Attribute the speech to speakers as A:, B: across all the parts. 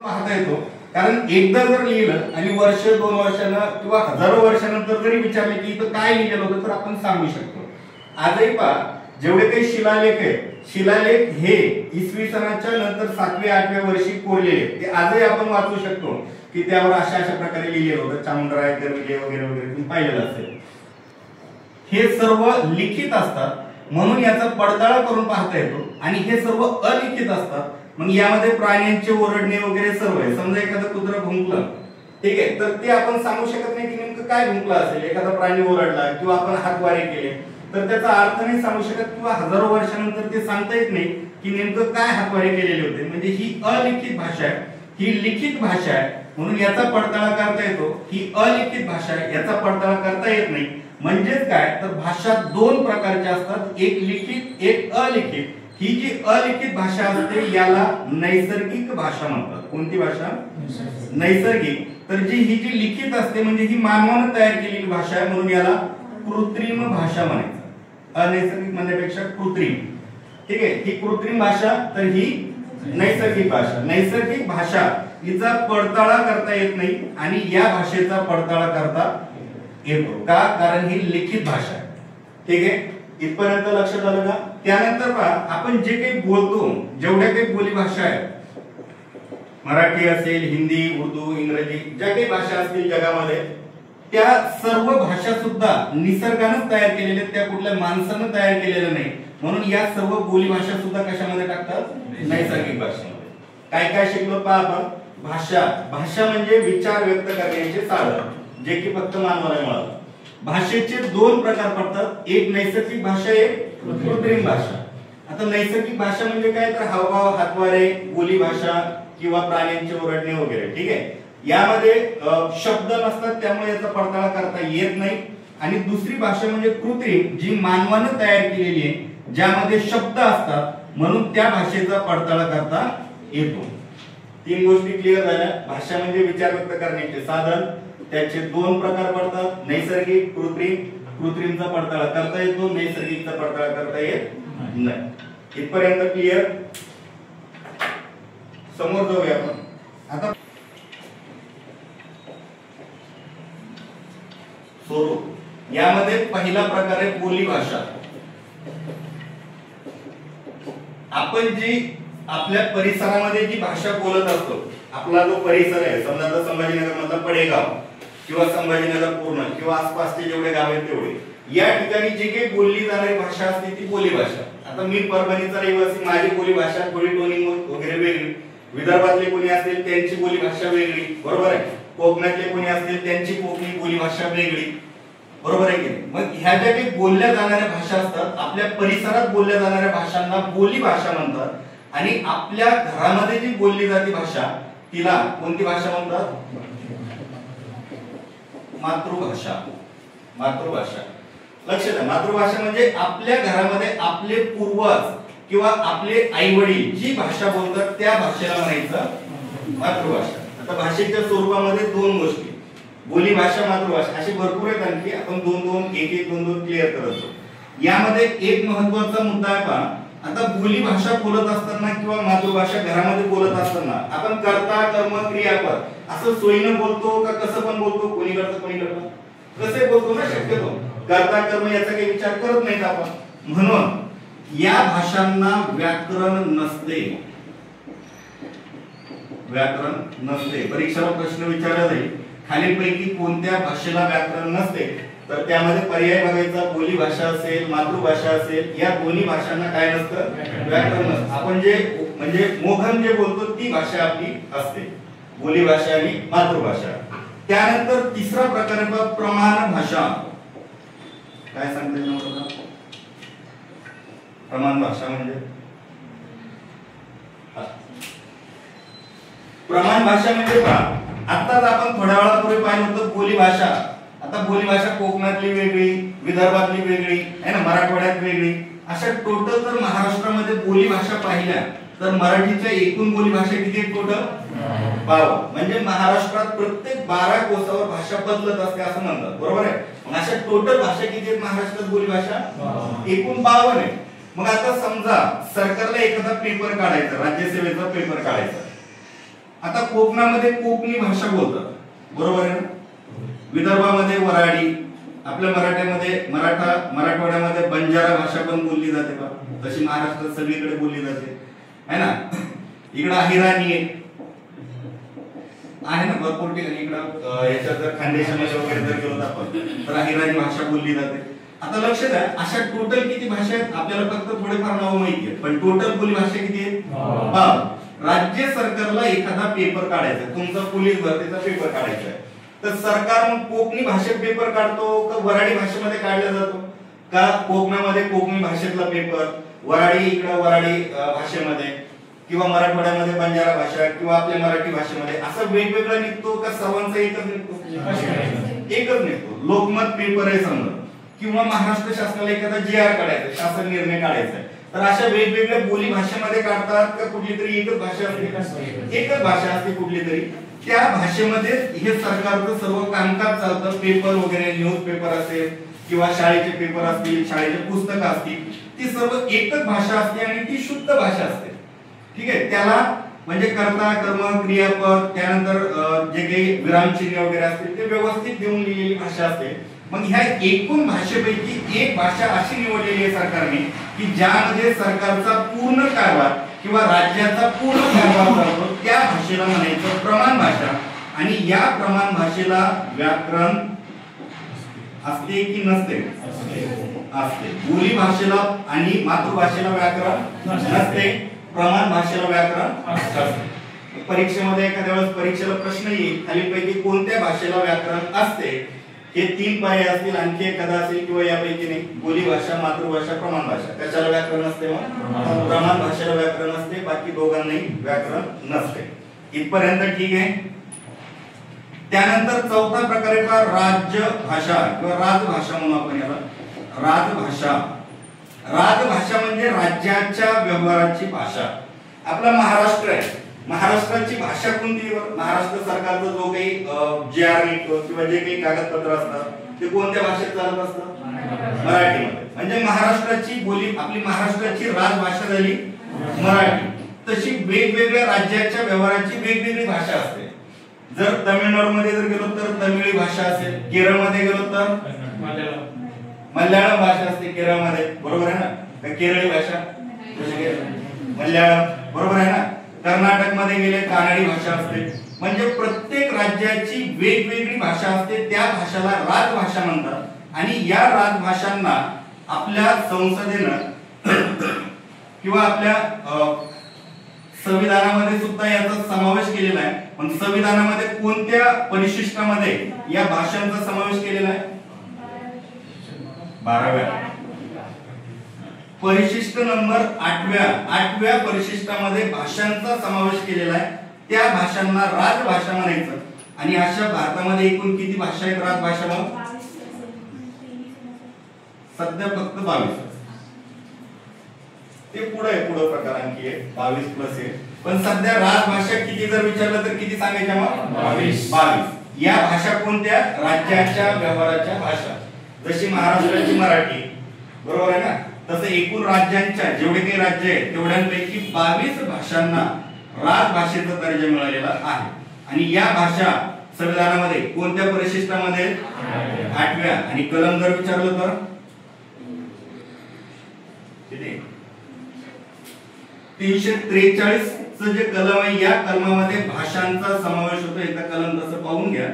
A: पाहता येतो। कारण एकदा जर लिहिलं आणि वर्ष 2 वर्षानं किंवा हजारो वर्षानंतर जरी विचारले की इथं काय लिहिलेलं होतं तर आपण सांगू शकतो। आजही पहा जेवढे काही शिलालेख आहेत, शिलालेख हे इसवी सनाच्या नंतर 7व्या 8व्या वर्षी कोरलेले ते आजही आपण वाचू शकतो की त्यावर अशा अशा प्रकारे लिहिलेलं होतं। चामुंडराय वगैरे वगैरे तुम्ही पाहिलेलं असेल। हे सर्व लिखित असतात म्हणून याचा पडताळा करून पाहता येतो आणि हे सर्व अलिखित असतात। मग यामध्ये प्राण्यांचे ओरडणे वगैरे सर्व आहे। समजा एखादं कुत्रं भुंकलं, ठीक आहे, तर ते आपण सांगू शकत नाही की नेमकं काय भुंकलं असेल। एखादा प्राणी ओरडला किंवा आपण हातवारे केले तर त्याचा अर्थ नाही सांगू शकत किंवा हजारो वर्षानंतर ते सांगता येत नाही की नेमकं काय हातवारे केलेले होते। म्हणजे ही अलिखित भाषा आहे, ही लिखित भाषा आहे म्हणून याचा पडताळा करता येतो। ही अलिखित भाषा आहे, याचा पडताळा करता येत नाही। म्हणजेच काय तर भाषा दोन प्रकारच्या असतात, एक लिखित एक अलिखित। ही जी अलिखित भाषा असते याला नैसर्गिक भाषा म्हणतात। कोणती भाषा? नैसर्गिक। तर जी ही जी लिखित असते म्हणजे ही मानवाने तयार केलेली भाषा आहे म्हणून याला कृत्रिम भाषा म्हणायचं। अनैसर्गिक म्हणण्यापेक्षा कृत्रिम, ठीक आहे। ही कृत्रिम भाषा तर ही नैसर्गिक भाषा। नैसर्गिक भाषा हिचा पडताळा करता येत नाही आणि या भाषेचा पडताळा करता येतो का? कारण ही लिखित भाषा आहे, ठीक आहे। इथपर्यंत लक्षात आलं का? त्यानंतर पहा आपण जे काही बोलतो, जेवढ्या काही बोली भाषा आहेत, मराठी असेल, हिंदी, उर्दू, इंग्रजी, ज्या काही भाषा असतील जगामध्ये त्या सर्व भाषा सुद्धा निसर्गाने तयार केलेल्या, त्या कुठल्या माणसाने तयार केलेल्या नाही। म्हणून या सर्व बोली भाषा सुद्धा कशामध्ये टाकतात? नैसर्गिक भाषेमध्ये। काय काय शिकलो पहा आपण? भाषा, भाषा म्हणजे विचार व्यक्त करण्याचे साधन जे की फक्त मानवाला मिळालं। भाषेचे दोन प्रकार पडतात, एक नैसर्गिक भाषा, एक कृत्रिम भाषा। आता नैसर्गिक भाषा म्हणजे काय तर हावभाव, हातवारे, बोली भाषा किंवा प्राण्यांचे ओरडणे वगैरे, ठीक आहे। यामध्ये शब्द नसतात त्यामुळे याचा पडताळा करता येत नाही। आणि दुसरी भाषा म्हणजे कृत्रिम, जी मानवाने तयार केलेली आहे, ज्यामध्ये शब्द असतात म्हणून त्या भाषेचा पडताळा करता येतो। तीन गोष्टी क्लिअर झाल्या। भाषा म्हणजे विचार व्यक्त करण्याचे साधन, त्याचे दोन प्रकार पडतात, नैसर्गिक, कृत्रिम। कृत्रिमचा पडताळा करता येतो, नैसर्गिकचा पडताळा करता येत नाही। इथपर्यंत क्लिअर? समोर जाऊया आपण आता। स्वरूप, यामध्ये पहिला प्रकार आहे बोली भाषा। आपण जी आपल्या परिसरामध्ये जी भाषा बोलत असतो, आपला जो परिसर आहे, समजा आता संभाजीनगर मधला पडेगाव किंवा संभाजीनगर पूर्ण किंवा आसपासचे जेवढे गाव आहेत तेवढे, या ठिकाणी जी काही बोलली जाणारी भाषा असते ती बोली भाषा। आता मी परभणीचा रहिवासी, माझी बोली भाषा थोडी टोनिंग वगैरे वेगळी, विदर्भातले कोणी असतील त्यांची बोली भाषा वेगळी, बरोबर आहे। कोकणातले कोणी असतील त्यांची कोकणी बोली भाषा वेगळी, बरोबर आहे की नाही? मग ह्या ज्या काही बोलल्या जाणाऱ्या भाषा असतात, आपल्या परिसरात बोलल्या जाणाऱ्या भाषांना बोली भाषा म्हणतात। आणि आपल्या घरामध्ये जी बोलली जाते भाषा तिला कोणती भाषा म्हणतात? मातृभाषा। मातृभाषा लक्षात आहे, मातृभाषा म्हणजे आपल्या घरामध्ये आपले पूर्वज किंवा आपले आई वडील जी भाषा बोलतात त्या भाषेला म्हणायचं मातृभाषा। आता भाषेच्या स्वरूपामध्ये दोन गोष्टी, बोली भाषा, मातृभाषा, असे भरपूर आहेत। आणखी आपण दोन एक क्लिअर करतो। यामध्ये एक महत्त्वाचा मुद्दा आहे पहा, आता बोली भाषा बोलत असताना किंवा मातृभाषा घरामध्ये बोलत असताना आपण कर्ता, कर्म, क्रियापद असं सोयीनं बोलतो का कसं पण बोलतो? कोणी करतं कोणी करतं, कसे बोलतो ना शक्यतो कर्ता कर्म याचा काही विचार करत नाहीत आपण। म्हणून या भाषांना व्याकरण नसते, व्याकरण नसते। परीक्षेला प्रश्न विचारला जाईल खालीलपैकी कोणत्या भाषेला व्याकरण नसते, तर त्यामध्ये पर्याय बघायचा, बोली भाषा असेल, मातृभाषा असेल, या दोन्ही भाषांना काय नसतं? व्याकरण नसतं। आपण जे म्हणजे मोघम जे बोलतो ती भाषा आपली असते, बोली भाषा आणि मातृभाषा। त्यानंतर तिसरा प्रकार आहे प्रमाण भाषा। काय सांगता येईल मला? प्रमाण भाषा म्हणजे प्रमाण भाषा म्हणजे पहा, आताच आपण थोड्या वेळापूर्वी पाहिलं होतं बोली भाषा। आता बोली भाषा कोकणातली वेगळी, विदर्भातली वेगळी आहे ना, मराठवाड्यात वेगळी, अशा टोटल जर महाराष्ट्रामध्ये बोली भाषा पाहिल्या तर मराठीच्या एकूण बोली भाषा किती आहेत टोटल? 52। म्हणजे महाराष्ट्रात प्रत्येक 12 कोसावर भाषा बदलत असते असं म्हणतात, बरोबर आहे। मग अशा टोटल भाषा किती आहेत महाराष्ट्रात बोली भाषा? एकूण 52 आहे। मग आता समजा सरकारला एखादा पेपर काढायचा, राज्यसेवेचा पेपर काढायचा, आता कोकणामध्ये कोकणी भाषा बोलतात, बरोबर आहे ना. विदर्भामध्ये वराडी, आपल्या मराठवाड्यामध्ये बंजारा भाषा पण बोलली जाते बा, तशी महाराष्ट्रात सगळीकडे बोलली जाते है ना. इकडं अहिराणी आहे ना भरपूर ठिकाणी. इकडं याच्यात जर खानदेशामध्ये वगैरे जर गेलो आपण तर अहिराणी भाषा बोलली जाते. आता लक्ष द्या, अशा टोटल किती भाषा आहेत आपल्याला फक्त थोडेफार नाव माहिती आहेत, पण टोटल बोली भाषा किती आहेत. राज्य सरकारला एखादा पेपर काढायचा, तुमचा पोलीस भरतीचा पेपर काढायचा आहे, तर सरकार मग कोकणी भाषेत पेपर काढतो का वराडी भाषेमध्ये काढला जातो, का कोकणामध्ये कोकणी भाषेतला पेपर, वराडी इकडे वराडी भाषेमध्ये, किंवा मराठवाड्यामध्ये बंजारा भाषा किंवा आपल्या मराठी भाषेमध्ये, असं वेगवेगळं निघतो का सर्वांचा एकच निघतो. एकच निघतो. लोकमत पेपर आहे समजा, किंवा महाराष्ट्र शासनाला एखादा GR काढायचा, शासन निर्णय काढायचा आहे, तर अशा वेगवेगळ्या बोली भाषेमध्ये काढतात का कुठली तरी एकच भाषा असते. एकच भाषा असते कुठली तरी, त्या भाषेमध्ये हे सरकारचं सर्व कामकाज चालतं. पेपर वगैरे, न्यूज पेपर असेल किंवा शाळेचे पेपर असतील, शाळेचे पुस्तकं असतील, ती सर्व एकच भाषा असते आणि ती शुद्ध भाषा असते. ठीक आहे. त्याला म्हणजे कर्ता, कर्म, क्रियापद, त्यानंतर जे काही विरामचिन्ह वगैरे असतील ते व्यवस्थित देऊन लिहिलेली भाषा असते. मग ह्या एकूण भाषेपैकी एक भाषा अशी निवडलेली आहे सरकारने की ज्यामध्ये सरकारचा पूर्ण कारभार किंवा राज्याचा पूर्ण कारभार चालतो, त्या भाषेला म्हणायचं प्रमाण भाषा. आणि या प्रमाण भाषेला व्याकरण असते की नसते. असते. बोली भाषेला आणि मातृभाषेला व्याकरण नसते, प्रमाण भाषेला व्याकरण असते. परीक्षेमध्ये एखाद्या वेळेस परीक्षेला प्रश्न येईल, खालीलपैकी कोणत्या भाषेला व्याकरण असते, हे 3 पर्याय असतील, आणखी एखादा असेल किंवा यापैकी नाही. बोली भाषा, मातृभाषा, प्रमाण भाषा. कशाला व्याकरण असते मग. प्रमाण भाषेला व्याकरण असते, बाकी दोघांनाही व्याकरण नसते. इथपर्यंत ठीक आहे. त्यानंतर चौथा प्रकार आहे राज्य भाषा किंवा राजभाषा म्हणून आपण याला. राजभाषा. राजभाषा म्हणजे राज्याच्या व्यवहाराची भाषा. आपला महाराष्ट्र आहे, महाराष्ट्राची भाषा कोणती. महाराष्ट्र सरकारचा जो काही GR निघतो किंवा जे काही कागदपत्र असतात ते कोणत्या भाषेत चालत असतात. मराठीमध्ये. म्हणजे महाराष्ट्राची बोली, आपली महाराष्ट्राची राजभाषा झाली मराठी. तशी वेगवेगळ्या राज्याच्या व्यवहाराची वेगवेगळी भाषा असते. जर तामिळनाडूमध्ये जर गेलो तर तमिळी भाषा असेल, केरळमध्ये गेलो तर मल्याळम भाषा असते केरळमध्ये, बरोबर आहे ना. केरळी भाषा मल्याळम, बरोबर आहे ना. कर्नाटक मध्ये गेले कानडी भाषा असते. म्हणजे प्रत्येक राज्याची वेगवेगळी भाषा असते, त्या भाषेला राजभाषा म्हणतात. आणि या राजभाषांना आपल्या संसदेनं किंवा आपल्या संविधानामध्ये सुद्धा याचा समावेश केलेला आहे. पण संविधानामध्ये कोणत्या परिशिष्टामध्ये या भाषांचा समावेश केलेला आहे. 12व्या परिशिष्ट नंबर 8व्या परिशिष्टामध्ये भाषांचा समावेश केलेला आहे. त्या भाषांना राजभाषा म्हणायचं. आणि अशा भारतामध्ये एकूण किती भाषा आहेत राजभाषा मग. सध्या फक्त 22. ते पुढे प्रकार आणखी आहे 22+ आहे. पण सध्या राजभाषा किती जर विचारलं तर किती सांगायच्या मग 22. या भाषा कोणत्या. राज्याच्या व्यवहाराच्या भाषा. जशी महाराष्ट्राची मराठी, बरोबर आहे ना, तसं एकूण राज्यांच्या जेवढे काही राज्य आहेत तेवढ्यांपैकी 22 भाषांना राजभाषेचा दर्जा मिळालेला आहे. आणि या भाषा संविधानामध्ये कोणत्या परिशिष्टामध्ये 8व्या. आणि कलम जर विचारलं तर किती 343 चं जे कलम आहे या कलमामध्ये भाषांचा समावेश होतो. एकदा कलम तसं पाहून घ्या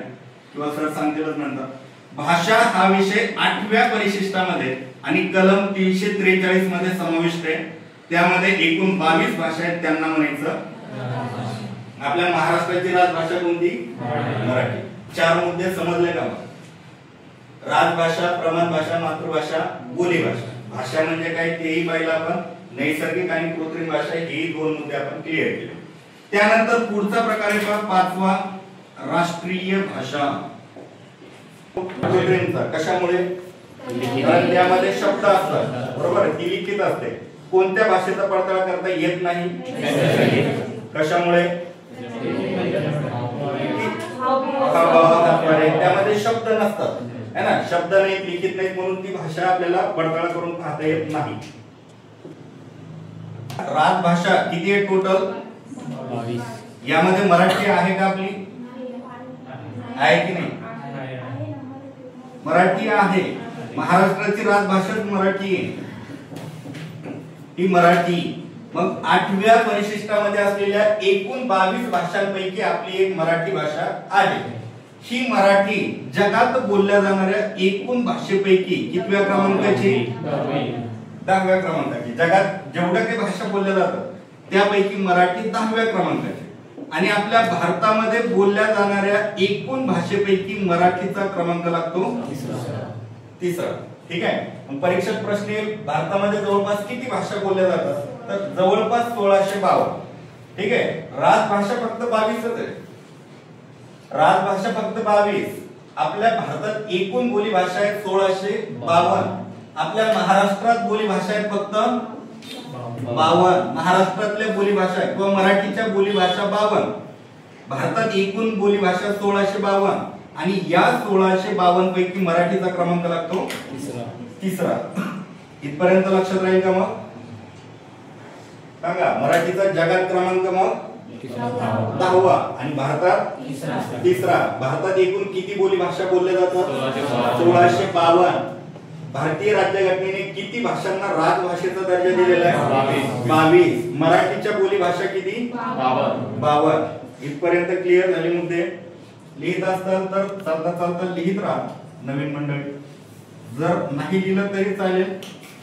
A: किंवा सर सांगतीलच नंतर. भाषा हा विषय 8व्या परिशिष्टामध्ये आणि कलम 343 मध्ये समाविष्ट आहे. त्यामध्ये एकूण 22 भाषा आहेत, त्यांना म्हणायचं. आपल्या महाराष्ट्राची राजभाषा कोणती. मराठी. 4 मुद्दे समजले का. राजभाषा, प्रमाण भाषा, मातृभाषा, बोली भाषा. भाषा म्हणजे काय तेही पाहिलं आपण. नैसर्गिक आणि कृत्रिम भाषा, हेही 2 मुद्दे आपण क्लिअर केले. त्यानंतर पुढचा प्रकार आहे 5वा राष्ट्रीय भाषा. कशामुळे. कारण त्यामध्ये शब्द असतात, बरोबर. ती लिखित असते. कोणत्या भाषेचा पडताळा करता येत नाही. कशामुळे. त्यामध्ये शब्द नसतात है ना. शब्द नाहीत, लिखित नाहीत, म्हणून ती भाषा आपल्याला पडताळा करून पाहता येत नाही. राजभाषा किती आहे टोटल यामध्ये मराठी आहे का आपली? आहे की नाही? मराठी आहे. महाराष्ट्राची राजभाषाच मराठी आहे, ही मराठी. मग 8व्या परिशिष्टामध्ये असलेल्या एकूण 22 भाषांपैकी आपली एक मराठी भाषा आहे. ही मराठी जगात बोलल्या जाणाऱ्या एकूण भाषेपैकी कितव्या क्रमांकाची? 10व्या क्रमांकाची. जगात जेवढ्या काही भाषा बोलल्या जातात त्यापैकी मराठी 10व्या क्रमांकाची. आणि आपल्या भारतामध्ये बोलल्या जाणाऱ्या एकूण भाषेपैकी मराठीचा क्रमांक लागतो तिसरा. ठीक आहे. परीक्षेत प्रश्न येईल, भारतामध्ये जवळपास किती भाषा बोलल्या जातात? तर जवळपास 1652. ठीक आहे. राजभाषा फक्त 22च आहे. राजभाषा फक्त 22. आपल्या भारतात एकूण बोली भाषा आहेत 1652. आपल्या महाराष्ट्रात बोली भाषा आहेत फक्त 52. महाराष्ट्रातल्या बोली भाषा किंवा मराठीच्या बोली भाषा 52. भारतात एकूण बोली भाषा 1652 आणि या 1652 पैकी मराठीचा क्रमांक लागतो तिसरा. इथपर्यंत लक्षात राहील का? मग सांगा, मराठीचा जगात क्रमांक मग 10वा आणि भारतात तिसरा. भारतात एकूण किती बोली भाषा बोलल्या जातात? 1652. भारतीय राज्यघटनेने किती भाषांना राजभाषेचा दर्जा दिलेला आहे? 22. मराठीच्या बोली भाषा किती? 52. इथपर्यंत क्लिअर झाले मुद्दे? लिहित असाल तर चालता चालता लिहित राहा नवीन मंडळी. जर नाही लिहिलं तरी चालेल,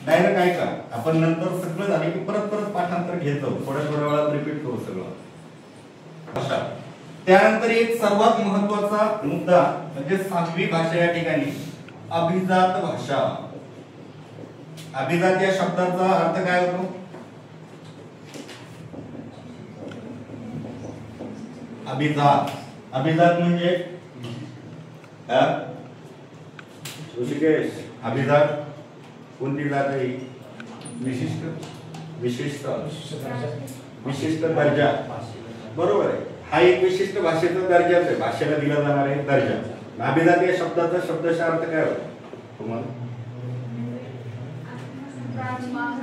A: डायरेक्ट ऐका. आपण नंतर सगळं झालं की परत परत पाठांतर घेत जाऊ, थोड्या थोड्या वेळात रिपीट करू सगळं भाषा. त्यानंतर एक सर्वात महत्त्वाचा मुद्दा म्हणजे 6वी भाषा या ठिकाणी अभिजात भाषा. अभिजात या शब्दाचा अर्थ काय होतो? अभिजात. अभिजात म्हणजे ऋषिकेश, अभिजात कोणती जात आहे? विशिष्ट विशिष्ट विशिष्ट दर्जा. बरोबर आहे. हा एक विशिष्ट भाषेचा दर्जा आहे, भाषेला दिला जाणार आहे दर्जा. अभिजात या शब्दाचा शब्दशः अर्थ काय होतो तुम्हाला?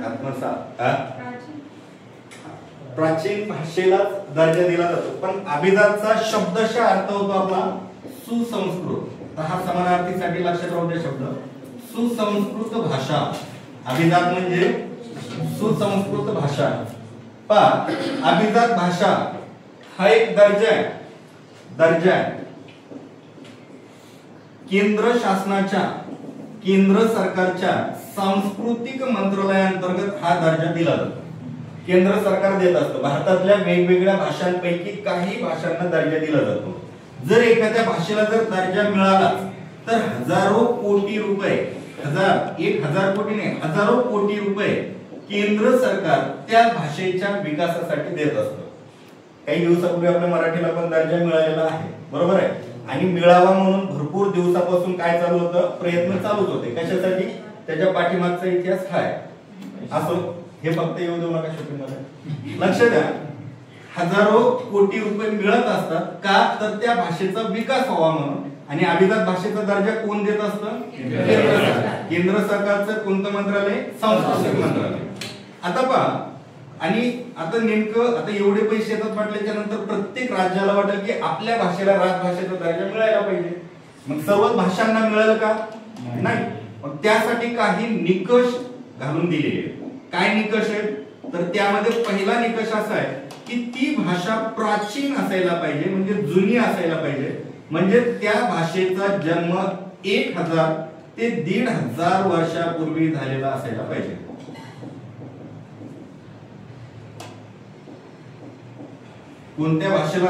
A: आत्मसात. प्राचीन भाषेला दर्जा दिला जातो. पण अभिजातचा शब्दशः अर्थ होतो आपला सुसंस्कृत. हा समानार्थीसाठी लक्षात राहू दे शब्द सुसंस्कृत भाषा. अभिजात म्हणजे सुसंस्कृत भाषा. अभिजात भाषा हा एक दर्जा आहे. दर्जा आहे. केंद्र शासनाच्या, केंद्र सरकारच्या सांस्कृतिक मंत्रालयाअंतर्गत हा दर्जा दिला जातो. केंद्र सरकार देत असतं. भारतातल्या वेगवेगळ्या भाषांपैकी काही भाषांना दर्जा दिला जातो. जर एखाद्या भाषेला जर दर्जा मिळाला तर हजारो कोटी रुपये, 1000 कोटी नाही, हजारो कोटी रुपये केंद्र सरकार त्या भाषेच्या विकासासाठी देत असतं. काही दिवसापूर्वी आपल्या मराठीला पण दर्जा मिळालेला आहे, बरोबर आहे. आणि मिळावा म्हणून भरपूर दिवसापासून काय चालू होतं? प्रयत्न चालूच होते. कशासाठी? त्याच्या पाठीमागचा इतिहास काय असो, हे फक्त येऊ देऊ नका शोधून. लक्ष द्या, हजारो कोटी रुपये मिळत असतात का? तर त्या भाषेचा विकास व्हावा म्हणून. आणि अभिजात भाषेचा दर्जा कोण देत असतं? केंद्र सरकार. केंद्र सरकारचं कोणतं मंत्रालय? सांस्कृतिक मंत्रालय. आता पहा, आणि आता नेमकं आता एवढे पैसे येतात म्हटल्याच्या नंतर प्रत्येक राज्याला वाटेल की आपल्या भाषेला राजभाषेचा दर्जा मिळायला पाहिजे. मग सर्वच भाषांना मिळेल का? नाही. मग त्यासाठी काही निकष घालून दिलेले. काय निकष आहेत? तर त्यामध्ये पहिला निकष असा आहे की ती भाषा प्राचीन असायला पाहिजे, म्हणजे जुनी असायला पाहिजे. म्हणजे त्या भाषेचा जन्म 1000 ते 1500 वर्षापूर्वी झालेला असायला पाहिजे. कोणत्या भाषेला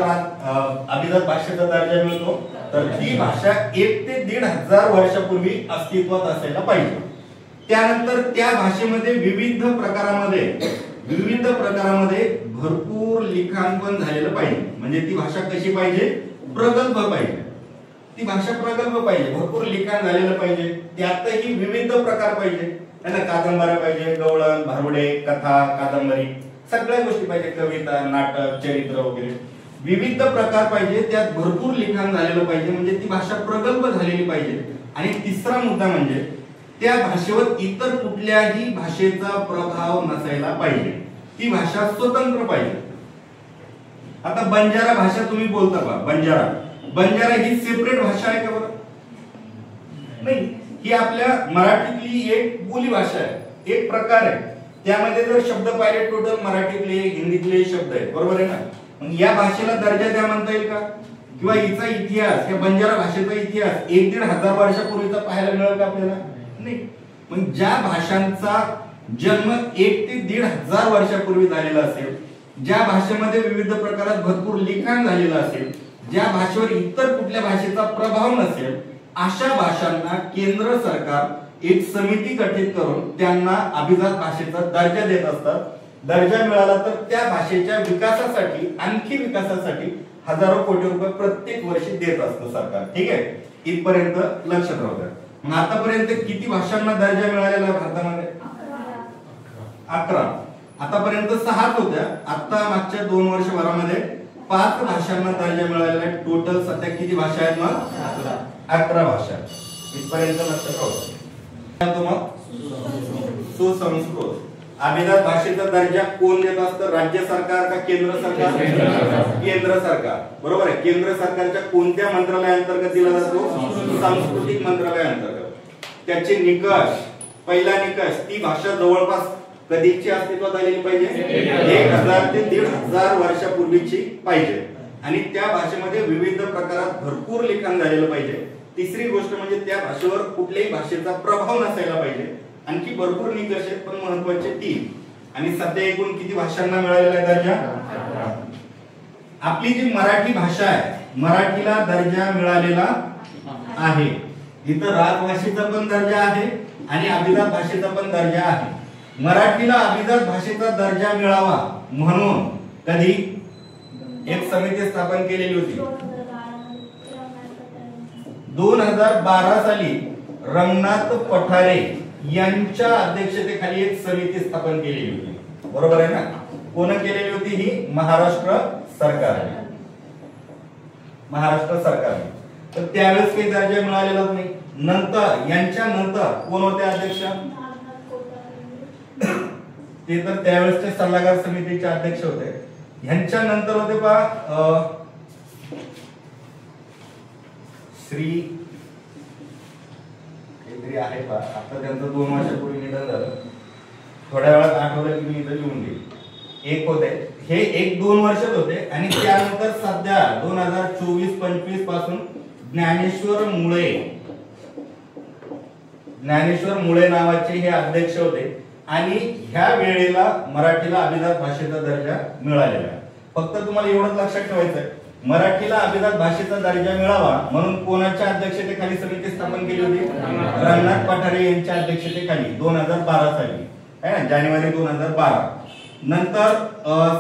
A: अभिजात भाषेचा दर्जा मिळतो? तर ती भाषा 1 ते 1500 वर्षापूर्वी अस्तित्वात असायला पाहिजे. त्यानंतर त्या भाषेमध्ये विविध प्रकारामध्ये भरपूर लिखाण पण झालेलं पाहिजे. म्हणजे ती भाषा कशी पाहिजे? प्रगल्भ पाहिजे. ती भाषा प्रगल्भ पाहिजे, भरपूर लिखाण झालेलं पाहिजे. त्यातही विविध प्रकार पाहिजे. कादंबऱ्या पाहिजे, गवळण, भारुडे, कथा, कादंबरी, सगळ्या गोष्टी पाहिजे. कविता, नाटक, चरित्र वगैरे विविध प्रकार पाहिजे. त्यात भरपूर लिखाण झालेलं पाहिजे. म्हणजे ती भाषा प्रगल्भ झालेली पाहिजे. आणि तिसरा मुद्दा म्हणजे त्या भाषेवर इतर कुठल्याही भाषेचा प्रभाव नसायला पाहिजे. ती भाषा स्वतंत्र पाहिजे. आता बंजारा भाषा तुम्ही बोलता का? बंजारा ही सेपरेट भाषा आहे का बरं? नाही, ही आपल्या मराठीतली एक बोली भाषा आहे, एक प्रकार आहे. त्यामध्ये जर शब्द पाहिले टोटल मराठीतले हिंदीतले शब्द आहेत, बरोबर आहे ना? मग या भाषेला दर्जा द्या म्हणता येईल का? किंवा हिचा इतिहास, या बंजारा भाषेचा इतिहास 1-1.5 हजार वर्षापूर्वीचा पाहायला मिळेल का आपल्याला? नाही. मग ज्या भाषांचा जन्म 1 ते 1.5 हजार वर्षापूर्वी झालेला असेल, ज्या भाषेमध्ये विविध प्रकारात भरपूर लिखाण झालेलं असेल, ज्या भाषेवर इतर कुठल्या भाषेचा प्रभाव नसेल, अशा भाषांना केंद्र सरकार एक समिती गठीत करून त्यांना अभिजात भाषेचा दर्जा देत असतात. दर्जा मिळाला तर त्या भाषेच्या विकासासाठी, आणखी विकासासाठी हजारो कोटी रुपये प्रत्येक वर्षी देत असतं सरकार. ठीक आहे, इथपर्यंत लक्षात राहू द्या. मग आतापर्यंत किती भाषांना दर्जा मिळालेला आहे भारतामध्ये? 11. आतापर्यंत 6च होत्या. आता मागच्या 2 वर्षभरामध्ये 5 भाषांना दर्जा मिळालेला आहे. टोटल सध्या किती भाषा आहेत मग? 11 भाषा. इथपर्यंत लक्षात राहू द्या. मग सुसंस्कृत अभिजात भाषेचा दर्जा कोण देत असतं? राज्य सरकार का केंद्र सरकार? केंद्र सरकार, बरोबर आहे. केंद्र सरकारच्या कोणत्या मंत्रालयाअंतर्गत दिला जातो? सांस्कृतिक मंत्रालयाअंतर्गत. त्याचे निकष, पहिला निकष, ती भाषा जवळपास कधीची अस्तित्वात आलेली पाहिजे? 1000 ते 1500 वर्षापूर्वीची पाहिजे, आणि त्या भाषेमध्ये विविध प्रकारात भरपूर लिखाण झालेलं पाहिजे. तिसरी गोष्ट म्हणजे त्या भाषेवर कुठल्याही भाषेचा प्रभाव नसायला पाहिजे. आणखी भरपूर निकष आहेत, पण महत्त्वाचे 3. आणि सध्या एकूण किती भाषांना मिळालेला आहे दर्जा? आपली जी मराठी भाषा आहे, मराठीला दर्जा मिळालेला आहे. इथं राजभाषेचा पण दर्जा आहे आणि अभिजात भाषेचा पण दर्जा आहे. मराठीला अभिजात भाषेचा दर्जा मिळावा म्हणून कधी एक समिती स्थापन केलेली होती. 2012 साली रंगनाथ पठारे यांच्या अध्यक्षतेखाली एक समिती स्थापन केलेली होती, बरोबर आहे ना? कोण केलेली होती ही? महाराष्ट्र सरकारने. महाराष्ट्र सरकारने. तर त्यावेळेस काही दर्जा मिळालेला नाही. नंतर, यांच्या नंतर कोण होते अध्यक्ष? ते तर त्यावेळेसचे सल्लागार समितीचे अध्यक्ष होते. यांच्या नंतर होते पहा श्री काहीतरी आहे पहा, आता त्यांचं 2 वर्षापूर्वी निधन झालं. थोड्या वेळात आठवलं की मी इथं लिहून घेईन. एक होते, हे 1-2 वर्षात होते. आणि त्यानंतर सध्या 2024-25 पासून ज्ञानेश्वर मुळे नावाचे हे अध्यक्ष होते. आणि ह्या वेळेला मराठीला अभिजात भाषेचा दर्जा मिळालेला आहे. फक्त तुम्हाला एवढंच लक्षात ठेवायचं, मराठीला अभिजात भाषेचा दर्जा मिळावा म्हणून कोणाच्या अध्यक्षतेखाली समिती स्थापन केली होती? रंगनाथ पठारे यांच्या अध्यक्षतेखाली 2012 साली, है ना, जानेवारी 2012. नंतर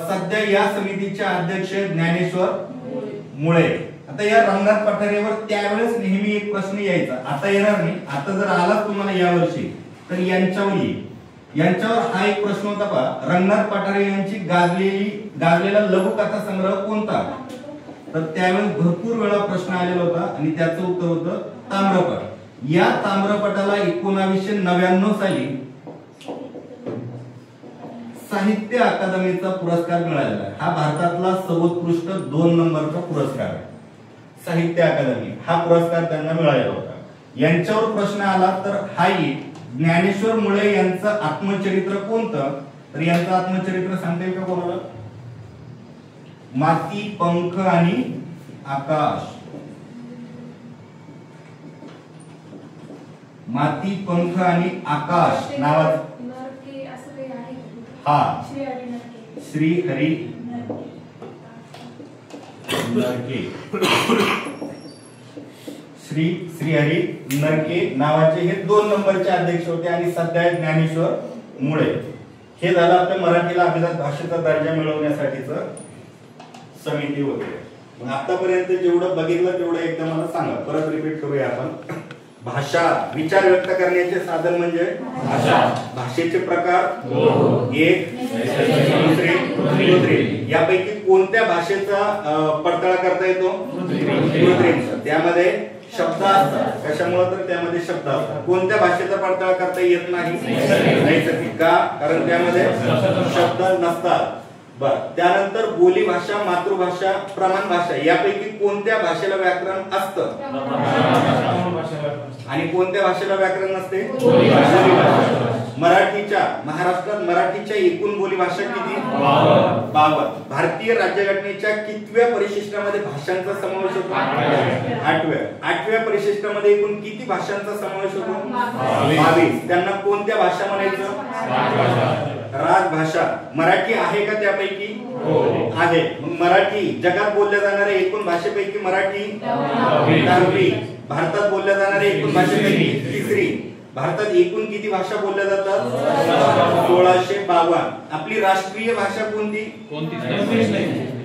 A: सध्या या समितीचे अध्यक्ष ज्ञानेश्वर मुळे. आता या रंगनाथ पठारेवर त्यावेळेस नेहमी एक प्रश्न यायचा, आता येणार नाही. आता जर आला तुम्हाला यावर्षी तर यांच्यावर येईल. यांच्यावर हा एक प्रश्न होता पहा, रंगनाथ पठारे यांची गाजलेला लघुकथा संग्रह कोणता? तर त्यावेळेस भरपूर वेळा प्रश्न आलेला होता आणि त्याचं उत्तर होतं ताम्रपट. या ताम्रपटाला 1999 साली साहित्य अकादमीचा पुरस्कार मिळालेला आहे. हा भारतातला सर्वोत्कृष्ट 2 नंबरचा पुरस्कार आहे. साहित्य अकादमी हा पुरस्कार त्यांना मिळालेला होता. यांच्यावर प्रश्न आला तर हाही ज्ञानेश्वर मुळे यांचं आत्मचरित्र कोणतं? तर यांचं आत्मचरित्र सांगता येईल का कोणाला? माती, पंख आणि आकाश. माती, पंख आणि आकाश नावाचं, हा, श्री हरी नरके. श्री हरी नरके नावाचे हे 2 नंबरचे अध्यक्ष होते. आणि सध्या ज्ञानेश्वर मुळे. हे झालं आपल्या मराठीला अभिजात भाषेचा दर्जा मिळवण्यासाठीच समिती होते. मग आतापर्यंत जेवढं बघितलं तेवढं एकदा मला सांगा, परत रिपीट करूया आपण. भाषा, विचार व्यक्त करण्याचे साधन म्हणजे भाषा. भाषेचे प्रकार 1, दुसरे, कृत्रिम. यापैकी कोणत्या भाषेचा पडताळा करता येतो? कृत्रिमचा. त्यामध्ये शब्द असतात. कशामुळे? तर त्यामध्ये शब्द असतात. कोणत्या भाषेचा पडताळा करता येत नाही? नैसर्गिक. का? कारण त्यामध्ये शब्द नसतात. बर, त्यानंतर बोली भाषा, मातृभाषा, प्रमाण भाषा यापैकी कोणत्या भाषेला व्याकरण असतं आणि कोणत्या भाषेला व्याकरण नसते? मराठीच्या, महाराष्ट्रात मराठीच्या एकूण बोली भाषा किती? 52. भारतीय राज्यघटनेच्या कितव्या परिशिष्टामध्ये भाषांचा समावेश होतो? 8व्या. 8व्या परिशिष्टामध्ये एकूण किती भाषांचा समावेश होतो? 22. त्यांना कोणत्या भाषा म्हणायचं? राजभाषा. मराठी आहे का त्यापैकी? आहे. मग मराठी जगात बोलल्या जाणाऱ्या एकूण भाषेपैकी मराठी 10वी. भारतात बोलल्या जाणाऱ्या एकूण भाषेपैकी 3री. भारतात एकूण किती भाषा बोलल्या जातात? 1652. आपली राष्ट्रीय भाषा कोणती?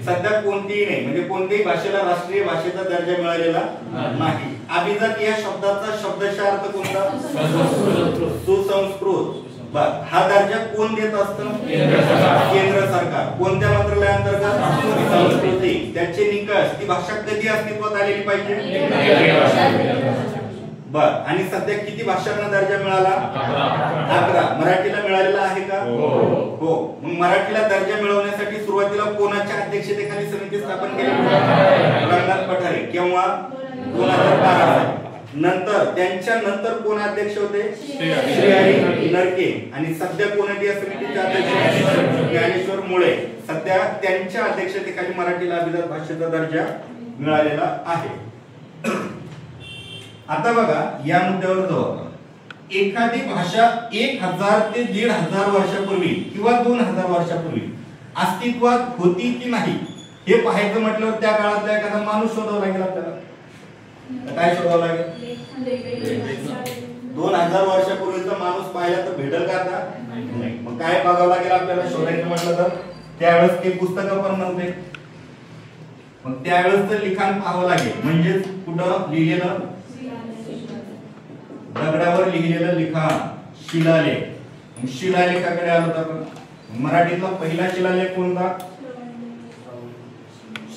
A: सध्या कोणतीही नाही, म्हणजे कोणत्याही भाषेला राष्ट्रीय भाषेचा दर्जा मिळालेला नाही. अभिजात या शब्दाचा शब्दशः अर्थ कोणता? सुसंस्कृत. हा दर्जा कोण देत असतं? केंद्र सरकार. कोणत्या मंत्रालयाअंतर्गत? संस्कृती. त्याचे निकष, ती भाषा कधी अस्तित्वात आलेली पाहिजे? बर, आणि सध्या किती भाषांना दर्जा मिळाला? 11. मराठीला मिळालेला आहे का? हो. मग मराठीला दर्जा मिळवण्यासाठी सुरुवातीला कोणाच्या अध्यक्षतेखाली समिती स्थापन केली? रंगनाथ पठारे. केव्हा? 2012. नंतर त्यांच्या नंतर कोण अध्यक्ष होते? श्री नरके. आणि सध्या कोण आहे या समितीचे अध्यक्ष? ज्ञानेश्वर मुळे. सध्या त्यांच्या अध्यक्षतेखाली मराठीला अभिजात भाषेचा दर्जा मिळालेला आहे. आता बघा, या मुद्द्यावर जाऊ आपण. एखादी भाषा 1000 ते 1500 वर्षापूर्वी किंवा 2000 वर्षापूर्वी अस्तित्वात होती की नाही हे पाहायचं म्हटल्यावर त्या काळातला एखादा माणूस शोधावा लागेल आपल्याला. काय शोधावं लागेल? 2000 वर्षापूर्वीचा माणूस पाहिला तर भेटेल का आता? नाही. मग काय बघावं लागेल आपल्याला शोधायचं म्हटलं तर? त्यावेळेस ते पुस्तकं पण नव्हते. मग त्यावेळेस लिखाण पाहावं लागेल. म्हणजे कुठं लिहिलेलं? दगडावर लिहिलेलं लिखाण, शिलालेख. शिलालेखाकडे आलो तर मराठीतला पहिला शिलालेख कोणता?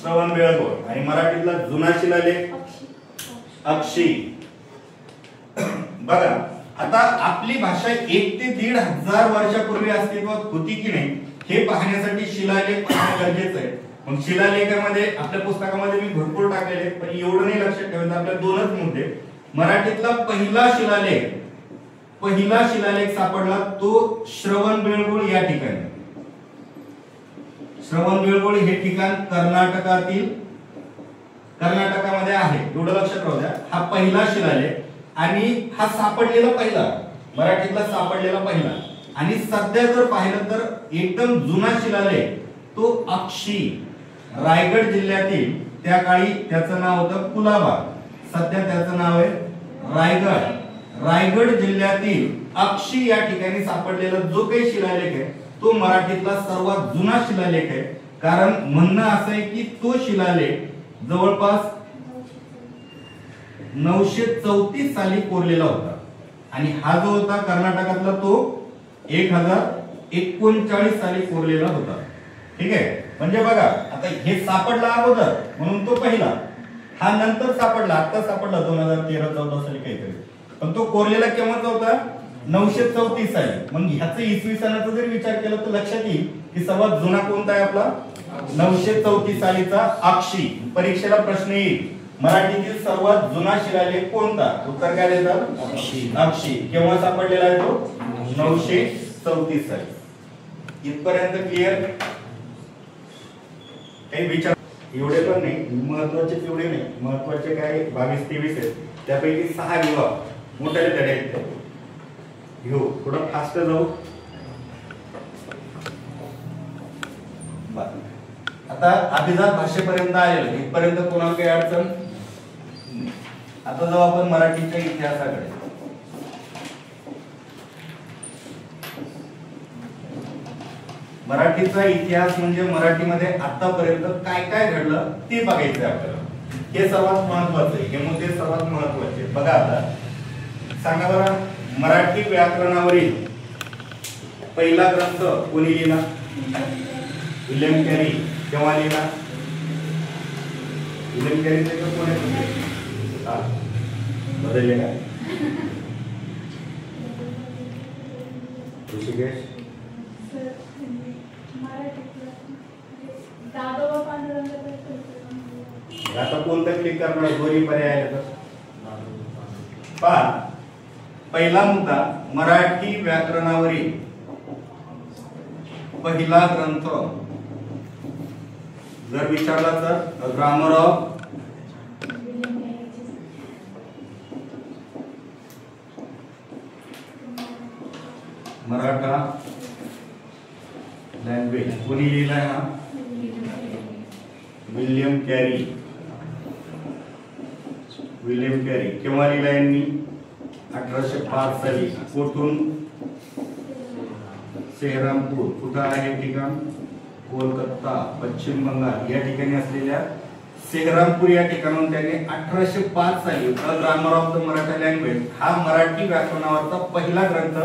A: श्रवणबेळगोळ. आणि मराठीतला जुना शिलालेख अक्षी. बघा, आता आपली भाषा 1 ते 1500 वर्षापूर्वी अस्तित्वात होती की नाही हे पाहण्यासाठी शिलालेख पाहणं गरजेचं आहे. मग शिलालेखामध्ये आपल्या पुस्तकामध्ये मी भरपूर टाकलेले, पण एवढं नाही लक्षात ठेवायचं. आपल्या 2च मुद्दे. मराठीतला पहिला शिलालेख सापडला तो श्रवणबेळगोळ या ठिकाणी. श्रवणबेळगोळ हे ठिकाण कर्नाटकामध्ये आहे, एवढं लक्षात राहू द्या. हा पहिला शिलालेख आणि हा सापडलेला पहिला, मराठीतला सापडलेला पहिला. आणि सध्या जर पाहिलं तर एकदम जुना शिलालेख तो अक्षी, रायगड जिल्ह्यातील, त्या काळी त्याचं नाव होतं कुलाबा, सध्या त्याचं नाव आहे रायगड. रायगड जिल्ह्यातील अक्षी या ठिकाणी सापडलेला जो काही शिलालेख आहे तो मराठीतला सर्वात जुना शिलालेख आहे. कारण म्हणणं असं आहे की तो शिलालेख जवळपास 934 साली कोरलेला होता. आणि हा जो होता कर्नाटकातला तो 1039 साली कोरलेला होता. ठीक आहे. म्हणजे बघा, आता हे सापडला अगोदर म्हणून तो पहिला, हा नंतर सापडला, आता सापडला 2013-14 साली काहीतरी. पण तो कोरलेला केव्हाचा होता? 934 साली. मग ह्याचं इसवी सनाचा जर विचार केला तर लक्षात येईल की सर्वात जुना कोणता आहे आपला? 934 सालीचा अक्षी. परीक्षेला प्रश्न येईल, मराठीतील सर्वात जुना शिलालेख कोणता? उत्तर काय देतात? अक्षी. केव्हा सापडलेला आहे तो? 934 साली. इथपर्यंत क्लिअर? काही विचार? एवढे पण नाही महत्वाचे, एवढे नाही महत्वाचे. काय 22-23 आहेत, त्यापैकी 6 विभाग मोठे धडे आहेत. घेऊ, थोडं फास्ट जाऊ. आता अभिजात भाषेपर्यंत आलेलो, इथपर्यंत कोणाला काही अडचण? आता जाऊ आपण मराठीच्या इतिहासाकडे. मराठीचा इतिहास म्हणजे मराठीमध्ये आतापर्यंत काय काय घडलं ते बघायचं आपल्याला. हे सर्वात महत्वाचं आहे, हे मुद्दे सर्वात महत्वाचे. बघा, आता सांगा बरं, मराठी व्याकरणावरील पहिला ग्रंथ कोणी लिहिला? William Carey. केव्हा लिहिला? विल्यम कॅरीचे कोण आहे? बदलले का? ऋषिकेश आता कोणतं क्लिक करणार? दोन्ही पर्याय आहेत तर पहा. पहिला मुद्दा, मराठी व्याकरणावरील पहिला ग्रंथ जर विचारला तर ग्रामर ऑफ मराठा लँग्वेज कोणी लिहिलाय? हा विल्यम कॅरी. विल्यम कॅरी केव्हा लिहिला यांनी? 1805 साली. कुठून? सेहरामपूर. कुठं आहे ठिकाण? कोलकाता, पश्चिम बंगाल या ठिकाणी असलेल्या सेहरामपूर या ठिकाणाहून त्याने 1805 साली grammar of the Maratha language हा मराठी व्याकरणावरचा पहिला ग्रंथ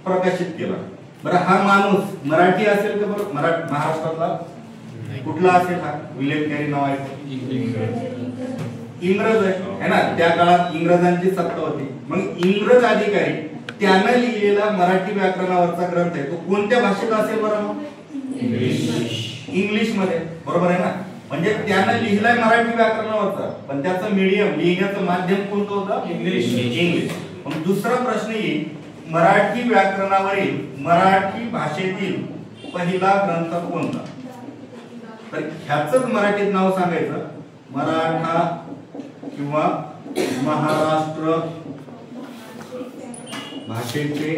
A: प्रकाशित केला. बरं, हा माणूस मराठी असेल का? बरं, महाराष्ट्रातला कुठला असेल? हा विल्यम कॅरी नाव आहे. इंग्रज आहे ना, त्या काळात इंग्रजांची सत्ता होती. मग इंग्रज अधिकारी त्यानं लिहिलेला मराठी व्याकरणावरचा ग्रंथ आहे तो कोणत्या भाषेत असेल? बरं, इंग्लिश मध्ये. बरोबर आहे ना. म्हणजे त्यानं लिहिलाय मराठी व्याकरणावरचा, पण त्याचं मीडियम लिहिण्याचं माध्यम कोणतं होतं? इंग्लिश. मग दुसरा प्रश्न येईल, मराठी व्याकरणावरील मराठी भाषेतील पहिला ग्रंथ कोणता? तर ह्याचंच मराठीत नाव सांगायचं, मराठा किंवा महाराष्ट्र भाषेचे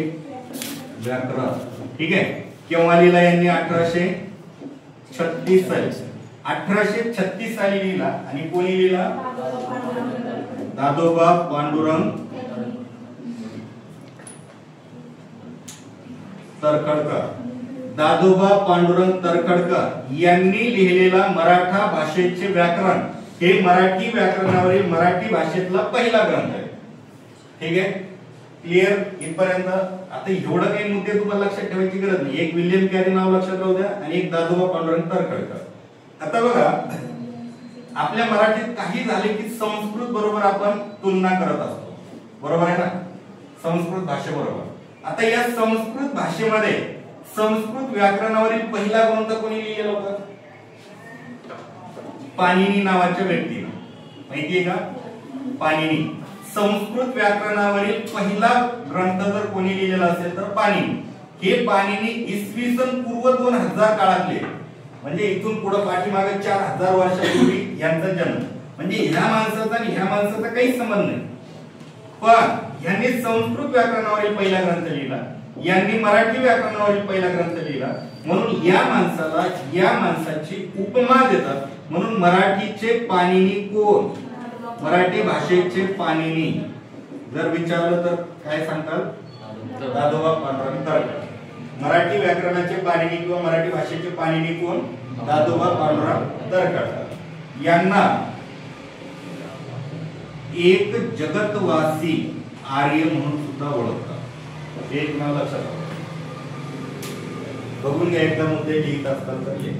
A: व्याकरण. ठीक आहे. केव्हा लिहिला यांनी? 1836 साली. 1836 साली लिहिला. आणि कोणी लिहिला? दादोबा पांडुरंग तरखडकर. दादोबा पांडुरंग तरखडकर यांनी लिहिलेला मराठा भाषेचे व्याकरण हे मराठी व्याकरणावरील मराठी भाषेतला पहिला ग्रंथ आहे. ठीक आहे. क्लिअर इथपर्यंत? आता एवढं काही मुद्दे तुम्हाला लक्षात ठेवायची गरज नाही. एक विल्यम कॅरी नाव लक्षात राहू द्या आणि एक दादोबा पांडुरंग तरखडकर. आता बघा, आपल्या मराठीत काही झाले की संस्कृत बरोबर आपण तुलना करत असतो. बरोबर आहे ना, संस्कृत भाषेबरोबर. आता या संस्कृत भाषेमध्ये संस्कृत व्याकरणावरील पहिला ग्रंथ कोणी लिहिलेला होता? पाणिनी नावाच्या व्यक्तीने. माहितीये का? पाणिनी. संस्कृत व्याकरणावरील पहिला ग्रंथ जर कोणी लिहिलेला असेल तर पाणिनी. हे पाणिनी इसवी सन पूर्व 2000 काळातले, म्हणजे इथून पुढे पाठीमागे 4000 वर्षापूर्वी यांचा जन्म. म्हणजे ह्या माणसाचा आणि ह्या माणसाचा काही संबंध नाही. पण यांनी संस्कृत व्याकरणावरील पहिला ग्रंथ लिहिला, यांनी मराठी व्याकरणावरील पहिला ग्रंथ लिहिला. म्हणून या माणसाला या माणसाची उपमा देतात. म्हणून मराठीचे पाणिनी कोण? मराठी भाषेचे पाणिनी जर विचारलं तर काय सांगतात? दादोबा पांडुरंग तरखडकर. मराठी व्याकरणाचे पाणिनी किंवा मराठी भाषेचे पाणिनी कोण? दादोबा पांडुरंग तरखडकर. यांना एक जगतवासी आर्य म्हणून सुद्धा ओळखतात. एक नाव लक्षात ठेवा. बघून घ्या एकदा मुद्दे लिहित असतात तर लिहा.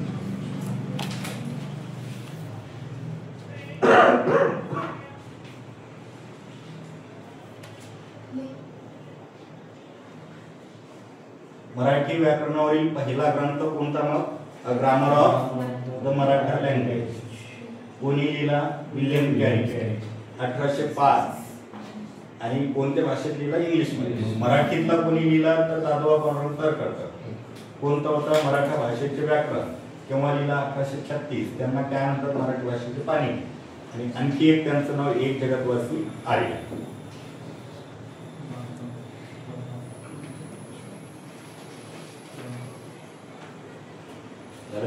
A: मराठी व्याकरणावरील पहिला ग्रंथ कोणता? मग grammar of the Maratha language. कोणी लिहिला? William carry. 1805. आणि कोणत्या भाषेत लिहिला? इंग्लिश मध्ये. मराठीतला कोणी लिहिला तर दादोबा पांडुरंग तरखडकर. कोणता होता? मराठा भाषेचे व्याकरण. केव्हा लिहिला? 1836. त्यांना काय म्हणतात? मराठी भाषेचे पाणिनी. आणि आणखी एक त्यांचं नाव एक जगतवासी आर्य.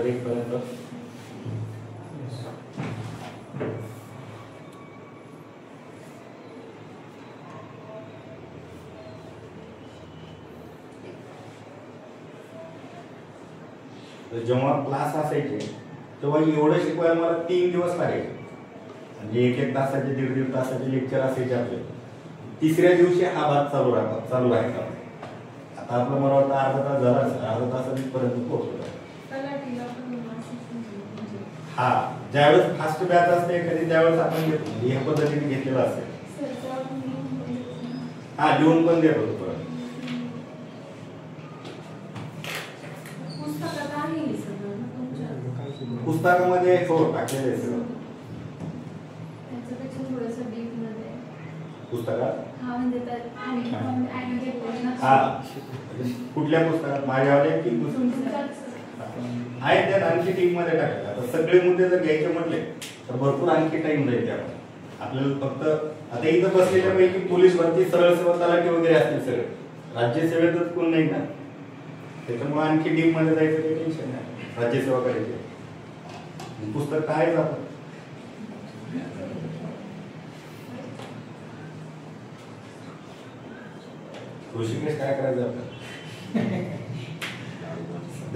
A: एक पर्यंत जेव्हा क्लास असायचे तेव्हा एवढं शिकवायला मला 3 दिवस लागायचे. म्हणजे 1-1 तासाचे 1.5 तासाचे लेक्चर असायचे आपले. तिसऱ्या दिवशी हा भाग चालू राहायचा. आता आपलं मला वाटतं अर्धा तास झाला असेल. अर्धा तासात पर्यंत पोहोचलो. हा, ज्यावेळेस फास्ट बॅच असते एखादी त्यावेळेस आपण घेतो. या पद्धतीने घेतलेलं असेल. हा, लिहून पण देत होतो. पुस्तकामध्ये हो टाकलेलं आहे सगळं
B: त्याच्यापेक्षा थोडंसं डीप मध्ये
A: पुस्तकात.
B: हा म्हणजे
A: हा कुठल्या पुस्तकात माझ्यावाले की आहे त्या आणखी टीम मध्ये टाकले. आता सगळे मुद्दे जर घ्यायचे म्हटले तर भरपूर आणखी टाइम जाईल त्यामध्ये. आपल्याला फक्त आता इथं बसलेल्या पैकी पोलीस भरती सरळ सेवा तलाठी वगैरे असतील सगळे, राज्यसेवेतच कोण नाही ना, त्याच्यामुळे आणखी डीप मध्ये जायचं काही टेन्शन नाही. राज्यसेवा करायची पुस्तक काय जात ऋषिकेश काय करायचं आपलं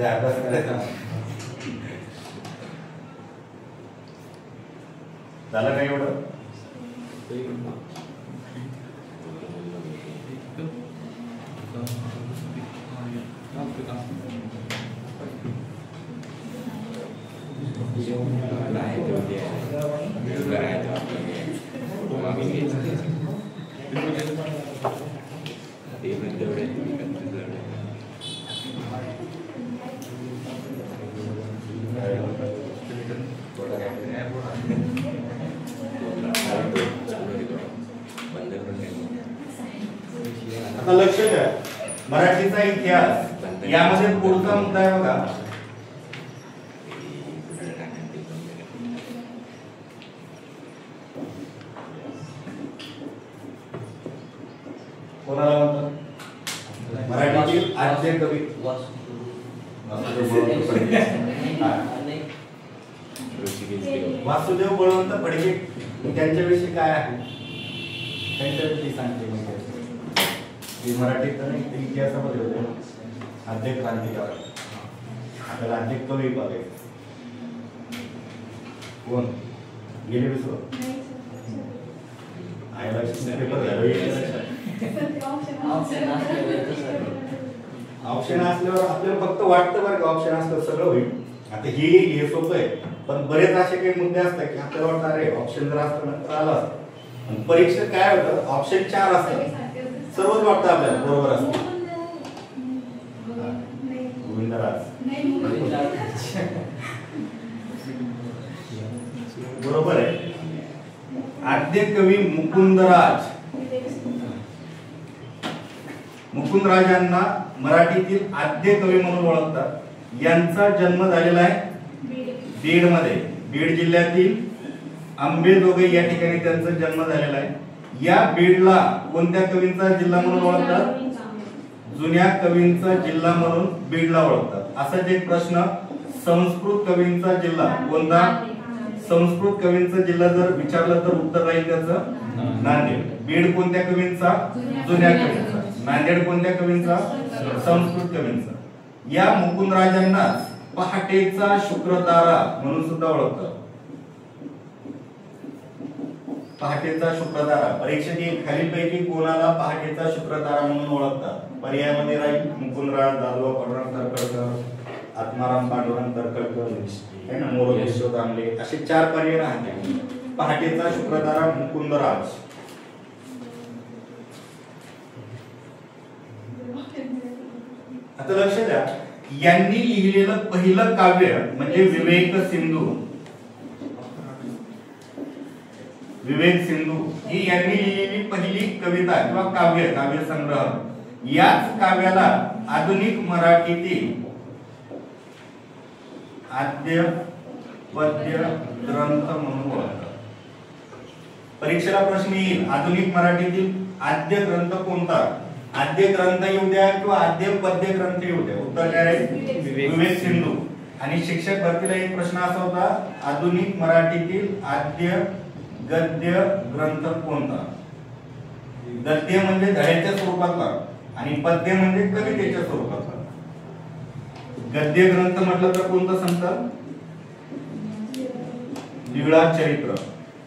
A: अभ्यास करायचा झालं काय एवढं. आता लक्ष द्या, मराठीचा इतिहास यामध्ये पुढचा मुद्दा आहे बघा. कोणाला म्हणतात मराठीतील आद्य कवी वासुदेव बळवंत फडके. त्यांच्याविषयी काय आहे, त्यांच्याविषयी सांगते म्हणजे मराठीत नाही इतिहासामध्ये होते आद्य क्रांतिकारक. आपल्याला आद्य कवी बघायचं कोण गेले विसरू आयला पेपर ऑप्शन असल्यावर आपल्याला फक्त वाटतं बरं का ऑप्शन असलं सगळं होईल. आता हे सोपं आहे, पण बरेच असे काही मुद्दे असतात की आपल्याला वाटतं अरे ऑप्शन जर असतं तर आलं असतं. परीक्षेत काय होतं, ऑप्शन 4 असतात, सर्वच वाटतं आपल्याला बरोबर असतं. गोविंदराज बरोबर आहे. आद्य कवी मुकुंदराज. मुकुंदराज यांना मराठीतील आद्य कवी म्हणून ओळखतात. यांचा जन्म झालेला आहे बीड मध्ये. बीड जिल्ह्यातील आंबेजोगाई या ठिकाणी त्यांचा जन्म झालेला आहे. या बीडला कोणत्या कवींचा जिल्हा म्हणून ओळखतात, जुन्या कवींचा जिल्हा म्हणून बीडला ओळखतात. असाच एक प्रश्न, संस्कृत कवींचा जिल्हा कोणता, संस्कृत कवींचा जिल्हा जर विचारलं तर उत्तर राहील त्याचं नांदेड. बीड कोणत्या कवींचा, जुन्या कवींचा. नांदेड कोणत्या कवींचा, संस्कृत कवींचा. या मुकुंदराजांना पहाटेचा शुक्रतारा म्हणून सुद्धा ओळखतात. पहाटेचा शुक्रतारा. परीक्षेत खालीलपैकी कोणाला पहाटेचा शुक्रतारा म्हणून ओळखतात. पर्यायामध्ये राहील मुकुंदराज, दादोबा पांडुरंग तरखडकर, आत्माराम पांडुरंग तरखडकर है ना, मोरोजी यशवंत आमले, असे 4 पर्याय राहतील. पहाटेचा शुक्रतारा मुकुंदराज. आता लक्ष द्या, यांनी लिहिलेलं पहिलं काव्य म्हणजे विवेक सिंधू. विवेक सिंधू ही यांनी लिहिलेली पहिली कविता किंवा काव्य संग्रह. याच काव्याला आधुनिक मराठीतील आद्य पद्य ग्रंथ म्हणून ओळखतात. परीक्षेला प्रश्न येईल आधुनिक मराठीतील आद्य ग्रंथ कोणता. आद्य ग्रंथ येऊ द्या किंवा आद्य पद्य ग्रंथ येऊ द्या, उत्तर काय आहे, विवेक सिंधू. आणि शिक्षक भरतीला एक प्रश्न असा होता, आधुनिक मराठीतील आद्य गद्य ग्रंथ कोणता. गद्य म्हणजे धड्याच्या स्वरूपातला आणि पद्य म्हणजे कवितेच्या स्वरूपातला. गद्य ग्रंथ म्हटलं तर कोणतं सांगतात, लीळा चरित्र.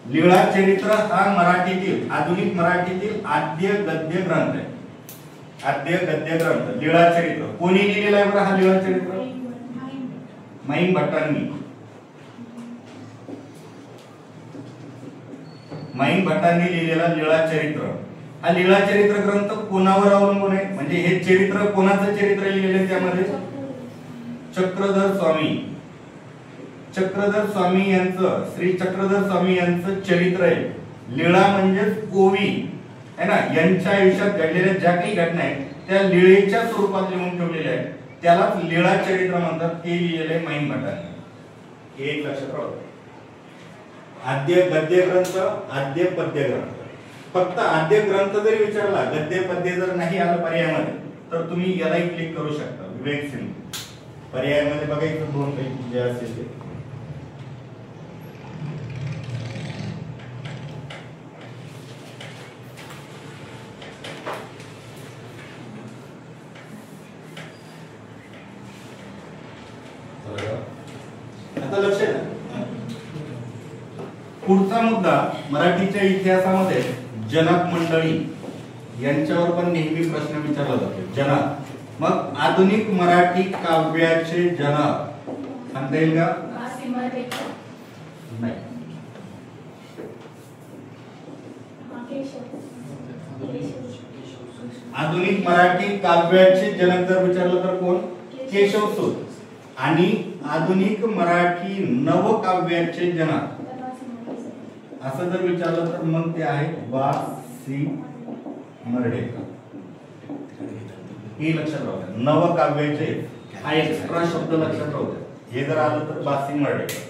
A: लीळा चरित्र हा मराठीतील आधुनिक मराठीतील आद्य गद्य ग्रंथ आहे. आद्य गद्य ग्रंथ लीळा चरित्र. कोणी लिहिलेला आहे बरं हा लीळा चरित्र, माईम भट्टांनी. माईम भट्टांनी लिहिलेला लीळा चरित्र. हा लीळा चरित्र ग्रंथ कोणावर अवलंबून आहे, म्हणजे हे चरित्र कोणाचं चरित्र लिहिलेलं आहे त्यामध्ये, चक्रधर स्वामी. चक्रधर स्वामी यांचं, श्री चक्रधर स्वामी यांचं चरित्र आहे. लीळा म्हणजेच ओवी आहे ना, यांच्या आयुष्यात घडलेल्या ज्या काही घटना आहेत त्या लीळेच्या स्वरूपात लिहून ठेवलेल्या आहेत, त्यालाच लीळा चरित्र म्हणतात. ते लिहिलेले माईन भटांनी. हे एक लक्षात राहू. आद्य गद्य ग्रंथ, आद्य पद्य ग्रंथ. फक्त आद्य ग्रंथ जरी विचारला, गद्य पद्य जर नाही आलं पर्यायामध्ये, तर तुम्ही यालाही क्लिक करू शकता. विवेक सिंह पर्यायामध्ये बघायचं दोन पैकी जे असेल ते. आता लक्ष द्या. पुढचा मुद्दा, मराठीच्या इतिहासामध्ये जनक मंडळी यांच्यावर पण नेहमी प्रश्न विचारला जातो. जनक, मग आधुनिक मराठी काव्याचे जनक सांगता येईल का? नाही. आधुनिक मराठी काव्याचे जनक जर विचारलं तर कोण? केशवसूत. आणि आधुनिक मराठी नवकाव्याचे जनक असं जर विचारलं तर मग ते आहे वा.सी. मर्ढेकर. हे लक्षात राहू द्या. नवकाव्याचे हा एक्स्ट्रा शब्द लक्षात राहू द्या. हे जर आलं तर वा.सी. मर्ढेकर.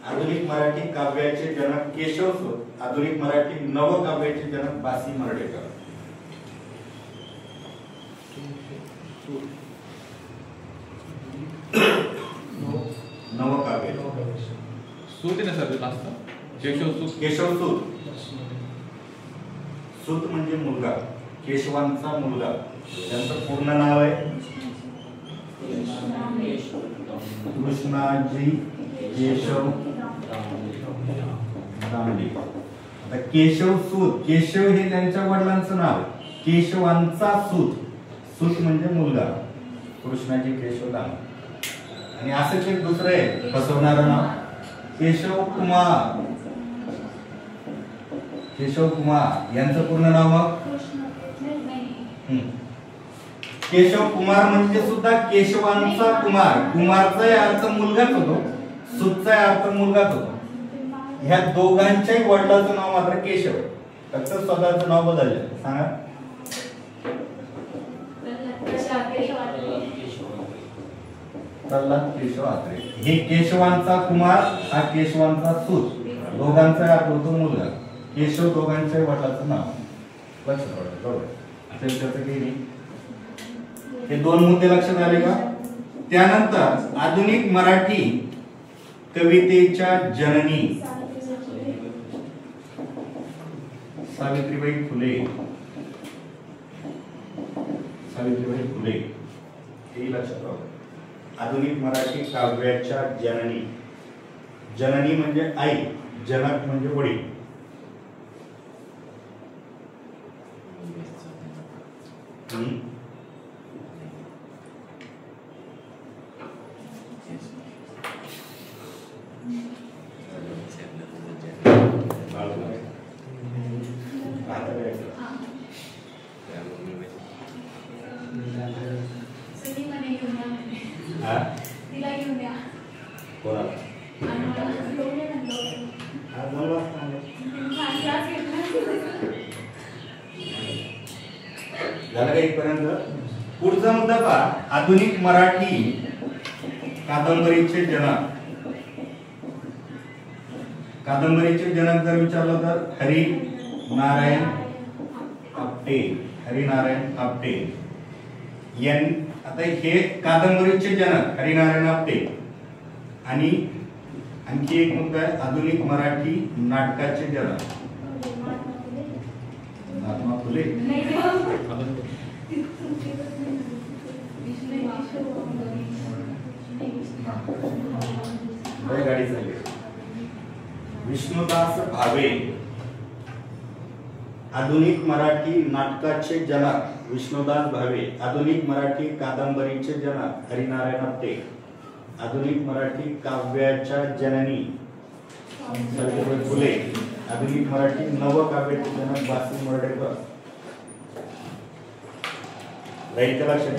A: आधुनिक मराठी काव्याचे जनक केशवसूत, आधुनिक मराठी नवकाव्याचे जनक वा.सी. मर्ढेकर. नवकाव्य
B: सूत आहे ना सर, लास्ट केशवसूत.
A: केशवसूत. सूत म्हणजे मुलगा, केशवांचा मुलगा. त्यांचं पूर्ण नाव आहे कृष्णाजी केशव दांडे. आता केशवसूत, केशव हे त्यांच्या वडिलांचं नाव. केशवांचा सूत, सूत म्हणजे मुलगा, कृष्णाजी केशव दांडे. आणि असंच एक दुसरं आहे बसवणारं नाव केशव कुमार. केशव कुमार यांचं पूर्ण नाव मग केशव कुमार म्हणजे सुद्धा केशवांचा कुमार. कुमारचा अर्थ मुलगाच होतो, सूतचा अर्थ मुलगाच होतो. ह्या दोघांच्याही वडिलांचं नाव मात्र केशव, फक्त स्वतःचं नाव बदललं. सांगा. प्रल्हाद केशव आत्रे. हे केशवांचा कुमार, हा केशवांचा सूत. दोघांचा अर्थ होतो मुलगा. केशव दोघांच्या वडिलांचं नाव. लक्षात ठेवा. बरोबर. त्याचं काही नाही. हे दोन मुद्दे लक्षात आले का? त्यानंतर आधुनिक मराठी कवितेच्या जननी सावित्रीबाई फुले. सावित्रीबाई फुले हे लक्षात राहू. आधुनिक मराठी काव्याच्या जननी. जननी म्हणजे आई, जनक म्हणजे वडील. झालं का इथपर्यंत? पुढचा मुद्दा पहा. आधुनिक मराठी कादंबरीचे जनक. कादंबरीचे जनक जर विचारलं तर हरी नारायण आपटे. हरिनारायण आपटे आता हे कादंबरीचे जनक हरिनारायण आपटे. आणि आणखी एक मुद्दा आहे, आधुनिक मराठी नाटकाचे जनक महात्मा फुले. गाडी चालली. विष्णुदास भावे. आधुनिक मराठी नाटकाचे जनक विष्णुदास भावे. आधुनिक मराठी कादंबरीचे जनक हरिनारायण आपटे. आधुनिक मराठी काव्याच्या जननी सावित्रीबाई फुले. आधुनिक मराठी नवकाव्याचे जनक वा.सी. मर्ढेकर. राहील का लक्षात?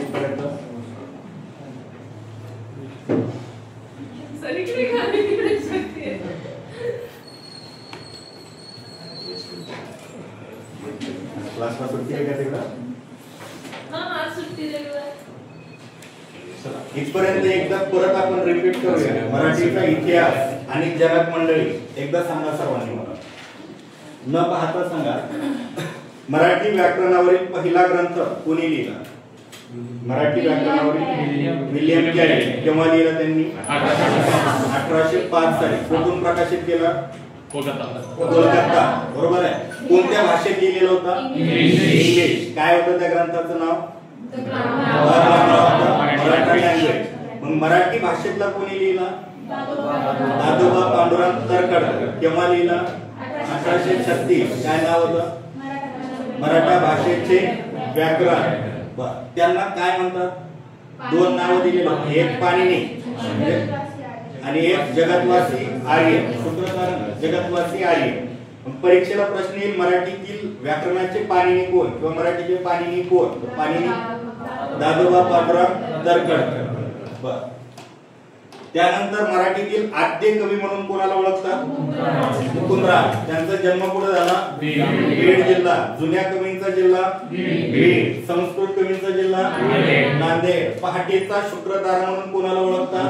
A: क्लासला सुट्टी आहे का तिकडं? इथपर्यंत एकदा परत आपण रिपीट करूया. मराठीचा इतिहास आणि जनक मंडळी एकदा सांगा सर्वांनी मला. न पाहता सांगा. मराठी व्याकरणावरील पहिला ग्रंथ कोणी लिहिला? मराठी व्याकरणावरील विल्यम कॅरी. केव्हा लिहिला त्यांनी? 1805 साली. कुठून प्रकाशित केला? कोलकाता. बरोबर आहे. कोणत्या भाषेत लिहिलेला होता? इंग्लिश. काय होतं त्या ग्रंथाचं नाव? मराठा लँग्वेज. मग मराठी भाषेतला कोणी लिहिला? दादोबा पांडुरंग तरखड. केव्हा लिहिला? 1836. काय नाव होतं? मराठा भाषेचे व्याकरण. त्यांना काय म्हणतात? दोन नाव दिलेली. एक पाणिनी आणि एक जगतवासी आर्य. सूत्रधार जगतवासी आर्य. परीक्षेला प्रश्न येईल मराठीतील व्याकरणाचे पाणिनी कोण किंवा मराठीचे पाणिनी कोण? पाणिनी दादोबा पांडुरंग तरखड. त्यानंतर मराठीतील आद्य कवी म्हणून कोणाला ओळखतात? मुकुंदराज. त्यांचा जन्म कुठे झाला? बीड जिल्हा. जुन्या कवींचा जिल्हा बीड. संस्कृत कवींचा जिल्हा नांदेड. पहाटेचा शुक्रतारा म्हणून कोणाला ओळखतात?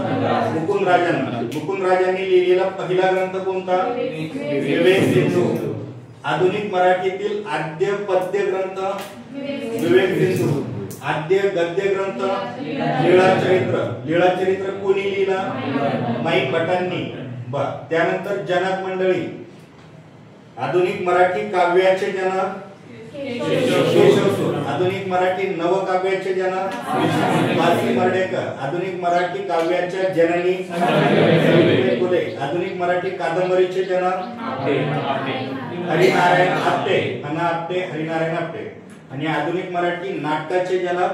A: मुकुंदराजांना. मुकुंदराजांनी लिहिलेला पहिला ग्रंथ कोणता? विवेक सिंधू. आधुनिक मराठीतील आद्य पद्य ग्रंथ विवेक सिंधू. आद्य गद्य ग्रंथ लीळाचरित्र. लीळाचरित्र कोणी लिहिला? माई भटांनी. त्यानंतर जनक मंडळी. आधुनिक मराठी काव्याचे जनक केशवसूत. आधुनिक मराठी नवकाव्याचे जनक मालती मर्ढेकर. आधुनिक मराठी काव्याच्या जननी फुले. आधुनिक मराठी कादंबरीचे जनक हरिनारायण आपटे. हरिनारायण आपटे. आणि आधुनिक मराठी नाटकाचे जनक.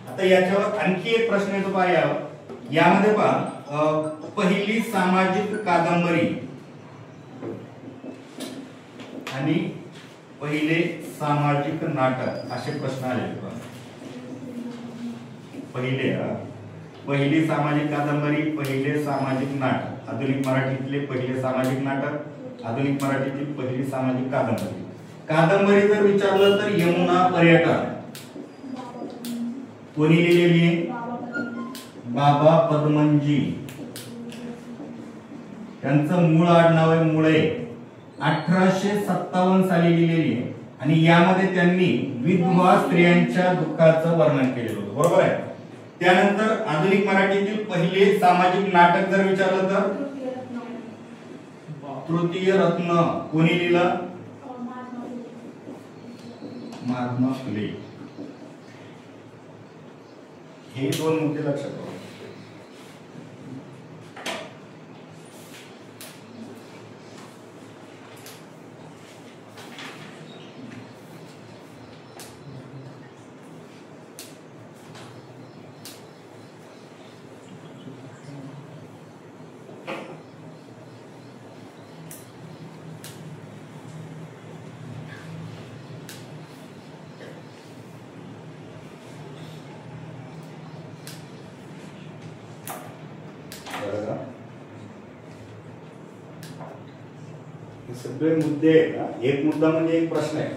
A: आता याच्यावर आणखी एक प्रश्न येतो पहा. यामध्ये पहा पहिली सामाजिक कादंबरी आणि पहिले सामाजिक नाटक असे प्रश्न आले. पहिली सामाजिक कादंबरी, पहिले सामाजिक नाटक. आधुनिक मराठीतले पहिले सामाजिक नाटक, आधुनिक मराठीतील पहिली सामाजिक कादंबरी. कादंबरी जर विचारलं तर यमुना पर्यटन कोणी लिहिलेली? बाबा पद्मनजी. त्यांचं मूळ आडनाव आहे मुळे. 1857 साली लिहिलेली आहे. आणि यामध्ये त्यांनी विधवा स्त्रियांच्या दुःखाचं वर्णन केलेलं होतं. बरोबर आहे. त्यानंतर आधुनिक मराठीतील पहिले सामाजिक नाटक जर विचारलं तर तृतीय रत्न कोणी लिहिलं? महात्मा फुले. हे दोन मुद्दे लक्षात ठेवा. सगळे मुद्दे आहेत ना. एक मुद्दा म्हणजे एक प्रश्न आहे.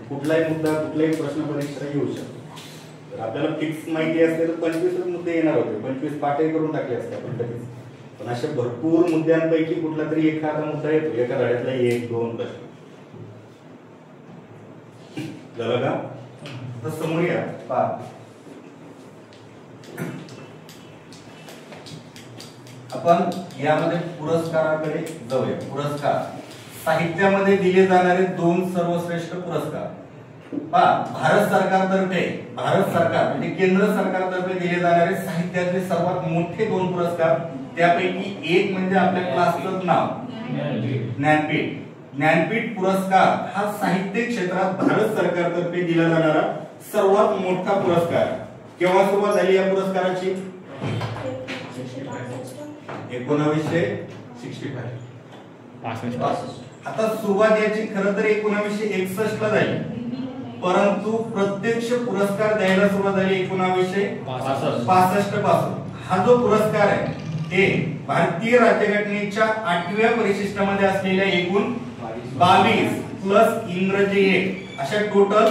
A: कुठलाही मुद्दा कुठलाही प्रश्न परीक्षा येऊ शकतो. तर आपल्याला फिक्स माहिती असते तर 25 मुद्दे येणार होते. 25 पाठही करून टाकले असते आपण कधीच. पण अशा भरपूर मुद्द्यांपैकी कुठला तरी एखादा मुद्दा येतो. एका धड्यातला 1-2 प्रश्न झालं का? तर समोर या. आपण यामध्ये पुरस्काराकडे जाऊया. पुरस्कार साहित्यामध्ये दिले जाणारे 2 सर्वश्रेष्ठ पुरस्कार. भारत सरकार म्हणजे केंद्र सरकारतर्फे दिले जाणारे साहित्यातले सर्वात मोठे 2 पुरस्कार. त्यापैकी एक म्हणजे आपल्या क्लासचं नाव ज्ञानपीठ. ज्ञानपीठ पुरस्कार हा साहित्य क्षेत्रात भारत सरकारतर्फे दिला जाणारा सर्वात मोठा पुरस्कार. केव्हा सुरुवात झाली या पुरस्काराची? 1965. आता सुरुवात याची खरं तर 1961 ला झाली. परंतु प्रत्यक्ष पुरस्कार द्यायला सुरुवात झाली 1965 पासून. हा जो पुरस्कार आहे हे भारतीय राज्यघटनेच्या 8व्या परिशिष्टामध्ये असलेल्या एकूण 22 प्लस इंग्रजी 1 अशा टोटल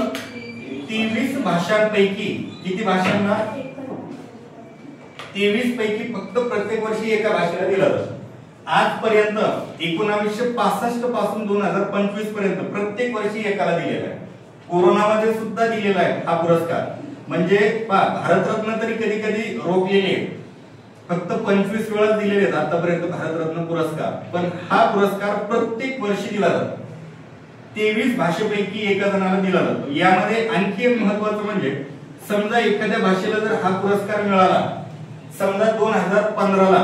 A: 23 भाषांपैकी किती भाषांना 23 पैकी फक्त प्रत्येक वर्षी एका भाषेला दिला जातो. आजपर्यंत 1965 पासून 2025 पर्यंत प्रत्येक वर्षी एकाला दिलेला आहे. कोरोनामध्ये सुद्धा दिलेला आहे हा पुरस्कार. म्हणजे भारतरत्न तरी कधी कधी रोखलेले फक्त 25 वेळा दिलेले आहेत आतापर्यंत भारतरत्न पुरस्कार, पण हा पुरस्कार प्रत्येक वर्षी दिला जातो. 23 भाषेपैकी एका जणाला दिला जातो. यामध्ये आणखी एक महत्त्वाचं म्हणजे समजा एखाद्या भाषेला जर हा पुरस्कार मिळाला, समजा 2015 ला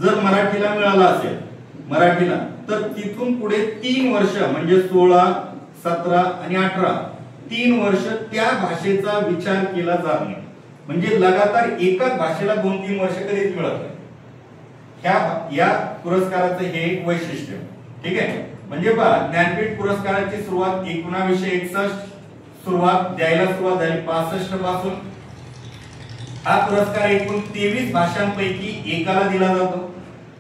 A: जर मराठीला मिळाला असेल मराठीला, तर तिथून पुढे 3 वर्ष म्हणजे 16, 17 आणि 18 3 वर्ष त्या भाषेचा विचार केला जात नाही. म्हणजे लगातार एकाच भाषेला 2-3 वर्ष कधीच मिळत नाही. या पुरस्काराचं हे एक वैशिष्ट्य. ठीक आहे. म्हणजे पहा, ज्ञानपीठ पुरस्काराची सुरुवात 1961 द्यायला सुरुवात झाली 65 पासून. हा पुरस्कार एकूण 23 भाषांपैकी एकाला दिला जातो.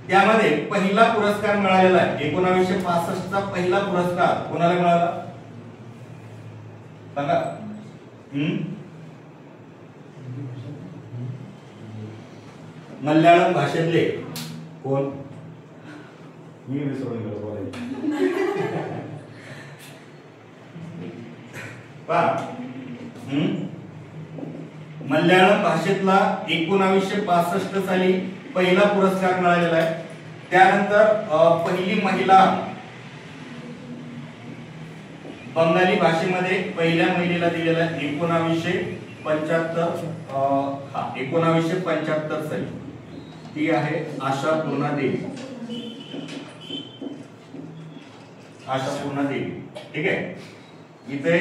A: त्यामध्ये पहिला पुरस्कार मिळालेला आहे 1965 चा पहिला पुरस्कार कोणाला मिळाला सांगा? मल्याळम भाषेतले कोण? मी विसरून गेलो बोलायचं. मल्याळम भाषेतला 1965 साली पहिला पुरस्कार मिळालेला आहे. त्यानंतर पहिली महिला बंगाली भाषेमध्ये पहिल्या महिलेला दिलेला आहे 1975 साली. ती आहे आशापूर्णा देवी. आशापूर्णा देवी. ठीक आहे. इथे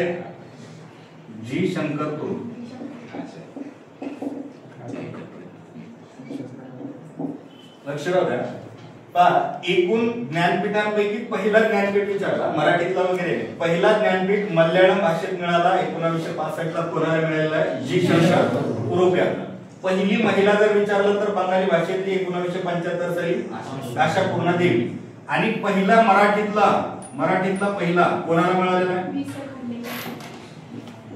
A: जी शंकर तू लक्ष राहू द्या. एकूण ज्ञानपीठांपैकी पहिला ज्ञानपीठ विचारला मराठीतला वगैरे. पहिला ज्ञानपीठ मल्याळम भाषेत मिळाला 1965 ला कोणाला मिळालेला आहे? जी शंकर उरुप्यांना. पहिली महिला जर विचारलं तर बंगाली भाषेतली 1975 साली आशापूर्णा देवी. आणि पहिला मराठीतला पहिला कोणाला मिळालेला आहे?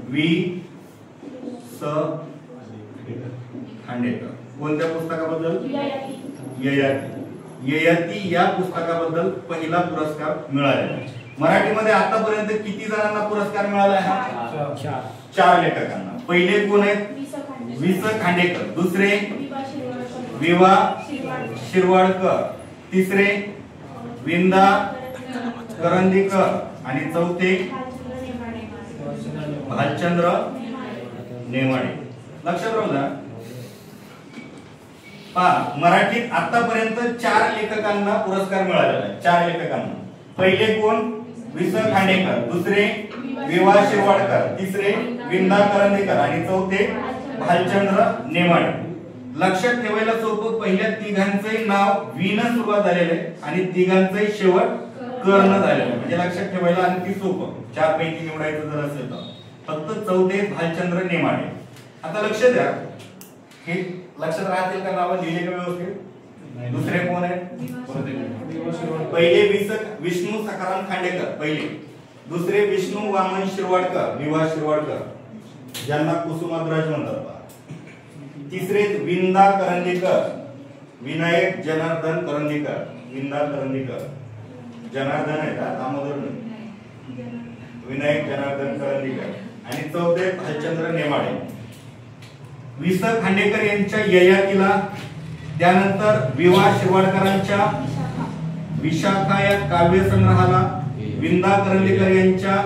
A: वी स खांडेकर. कोणत्या पुस्तकाबद्दल? ययाती या पुस्तकाबद्दल पहिला पुरस्कार मिळालेला. मराठीमध्ये आतापर्यंत किती जणांना पुरस्कार मिळाला आहे? 4 लेखकांना. पहिले कोण आहेत? वि स खांडेकर. दुसरे विवा शिरवाडकर. तिसरे विंदा करंदीकर. आणि चौथे भालचंद्र नेमाडे. लक्षात राहू द्या. मराठीत आतापर्यंत 4 लेखकांना पुरस्कार मिळालेला आहे. 4 लेखकांना. पहिले कोण? वि स खांडेकर. दुसरे विवा शिरवाडकर. तिसरे विंदा करंदीकर. आणि चौथे भालचंद्र नेमाडे. लक्षात ठेवायला सोपं, पहिल्या तिघांचे नाव वी न सुरुवात झालेले आणि तिघांचे शेवट कर्ण झालेले. म्हणजे लक्षात ठेवायला आणखी सोपं. 4 पैकी निवडायचं जर असेल तर. फक्त चौथे भालचंद्र नेमाडे. आता लक्ष द्या, हे लक्षात राहतील का नाव लिहिले का व्यवस्थित? दुसरे कोण आहेत? पहिले विष्णू सखाराम खांडेकर पहिले. दुसरे विष्णू वामन शिरवाडकर विवा शिरवाडकर ज्यांना कुसुमाग्रज म्हणतात. तिसरे विंदा करंदीकर विनायक जनार्दन करंदीकर. विंदा करंदीकर जनार्दन आहे का? दामोदर विनायक जनार्दन करंदीकर. आणि चौथे भालचंद्र नेमाडे. वि स खांडेकर यांच्या ययातीला, त्यानंतर विवा शिरवाडकरांच्या विशाखा या काव्यसंग्रहाला, विंदा करंदीकर यांच्या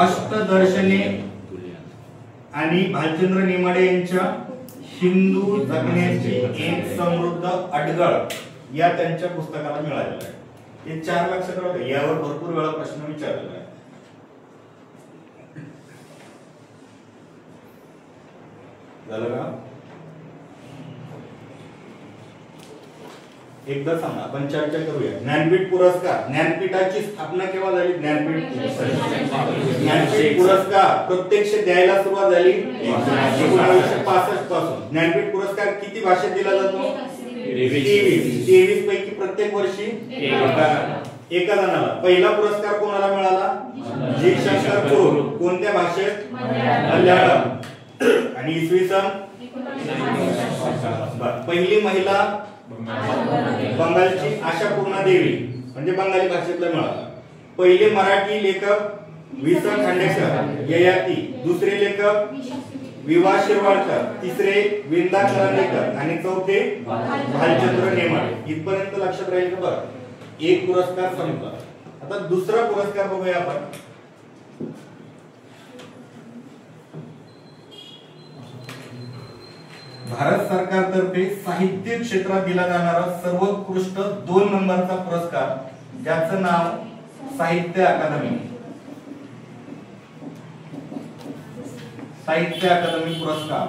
A: अष्टदर्शने आणि भालचंद्र नेमाडे यांच्या हिंदू जगण्याची एक समृद्ध अडगळ या त्यांच्या पुस्तकाला मिळालेला आहे. हे 4 लक्षात राहू द्या. यावर भरपूर वेळा प्रश्न विचारलेला आहे. झालं का? एकदा सांगा, आपण चर्चा करूया. ज्ञानपीठ पुरस्कार, ज्ञानपीठाची स्थापना केव्हा झाली? ज्ञानपीठ पुरस्कार प्रत्यक्ष द्यायला सुरुवात झाली 1965 पासून. ज्ञानपीठ पुरस्कार किती भाषेत दिला जातो? 23 पैकी प्रत्येक वर्षी एका जणाला. पहिला पुरस्कार कोणाला मिळाला? जी शंकर चोर. कोणत्या भाषेत? मल्याळम. आणि इसवी सन पहिली महिला बंगालची आशापूर्णा देवी म्हणजे बंगाली भाषेतला मिळाला. पहिले मराठी लेखक वि स खांडेकर ययाती. दुसरे लेखक विवा शिरवाडकर. तिसरे विंदा करंदीकर. आणि चौथे भालचंद्र नेमाडे. इथपर्यंत लक्षात राहील का? बघा, एक पुरस्कार संपला. आता दुसरा पुरस्कार बघूया आपण. भारत सरकारतर्फे साहित्य क्षेत्रात दिला जाणारा सर्वोत्कृष्ट 2 नंबरचा पुरस्कार, ज्याचं नाव साहित्य अकादमी. साहित्य अकादमी पुरस्कार.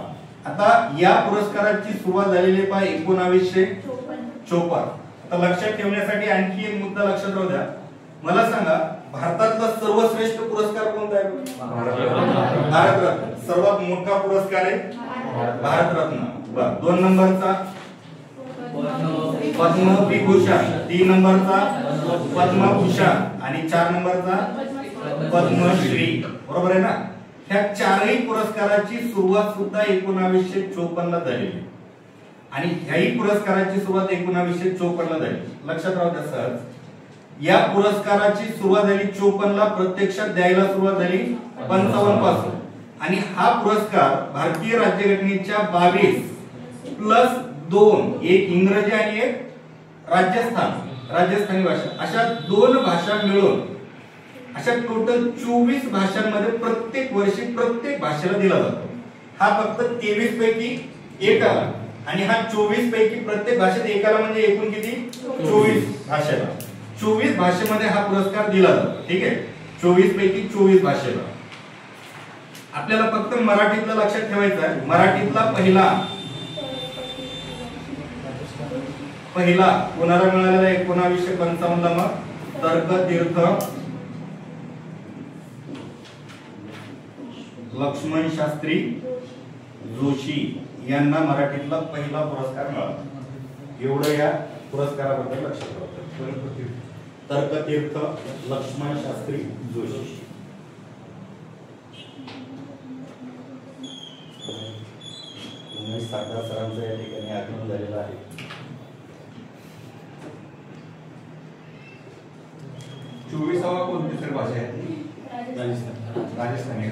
A: आता या पुरस्काराची सुरुवात झालेली आहे 1954. आता लक्षात ठेवण्यासाठी आणखी एक मुद्दा लक्षात राहू द्या. मला सांगा, भारतातला सर्वश्रेष्ठ पुरस्कार कोणता आहे? भारतरत्न. सर्वात मोठा पुरस्कार आहे भारतरत्न. 2 नंबरचा पद्मविभूषण, 3 नंबरचा पद्मभूषण आणि 4 नंबरचा पद्मश्री. बरोबर आहे ना? ह्या चारही पुरस्काराची सुरुवात सुद्धा 1954 ला झाली आणि ह्याही पुरस्काराची सुरुवात 1954 ला झाली. लक्षात राहू द्या सहज. या पुरस्काराची सुरुवात झाली 54 ला, प्रत्यक्षात द्यायला सुरुवात झाली 55 पासून. आणि हा पुरस्कार भारतीय राज्यघटनेच्या 22+2, एक इंग्रजी आणि एक राजस्थानी भाषा, अशा 2 भाषा मिळून अशा टोटल 24 भाषांमध्ये प्रत्येक वर्षी प्रत्येक भाषेला दिला जातो. हा फक्त 23 पैकी एकाला आणि हा 24 पैकी प्रत्येक भाषेत एकाला, म्हणजे एकूण किती? 24 भाषेला. 24 भाषेमध्ये हा पुरस्कार दिला जातो. ठीक आहे, 24 पैकी 24 भाषेला. आपल्याला फक्त मराठीतला लक्षात ठेवायचं आहे. मराठीतला पहिला कोणाला मिळालेला? 1955 ला. मग तर्कतीर्थ लक्ष्मण शास्त्री जोशी यांना मराठीतला पहिला पुरस्कार मिळाला. एवढं या पुरस्काराबद्दल लक्षात ठेवायचं. तर्कतीर्थ लक्ष्मण शास्त्री जोशी. सारदार सरांचं या ठिकाणी आगमन झालेलं आहे.
B: चोवीसावा कोणती सर भाषा आहे? राजस्थानी.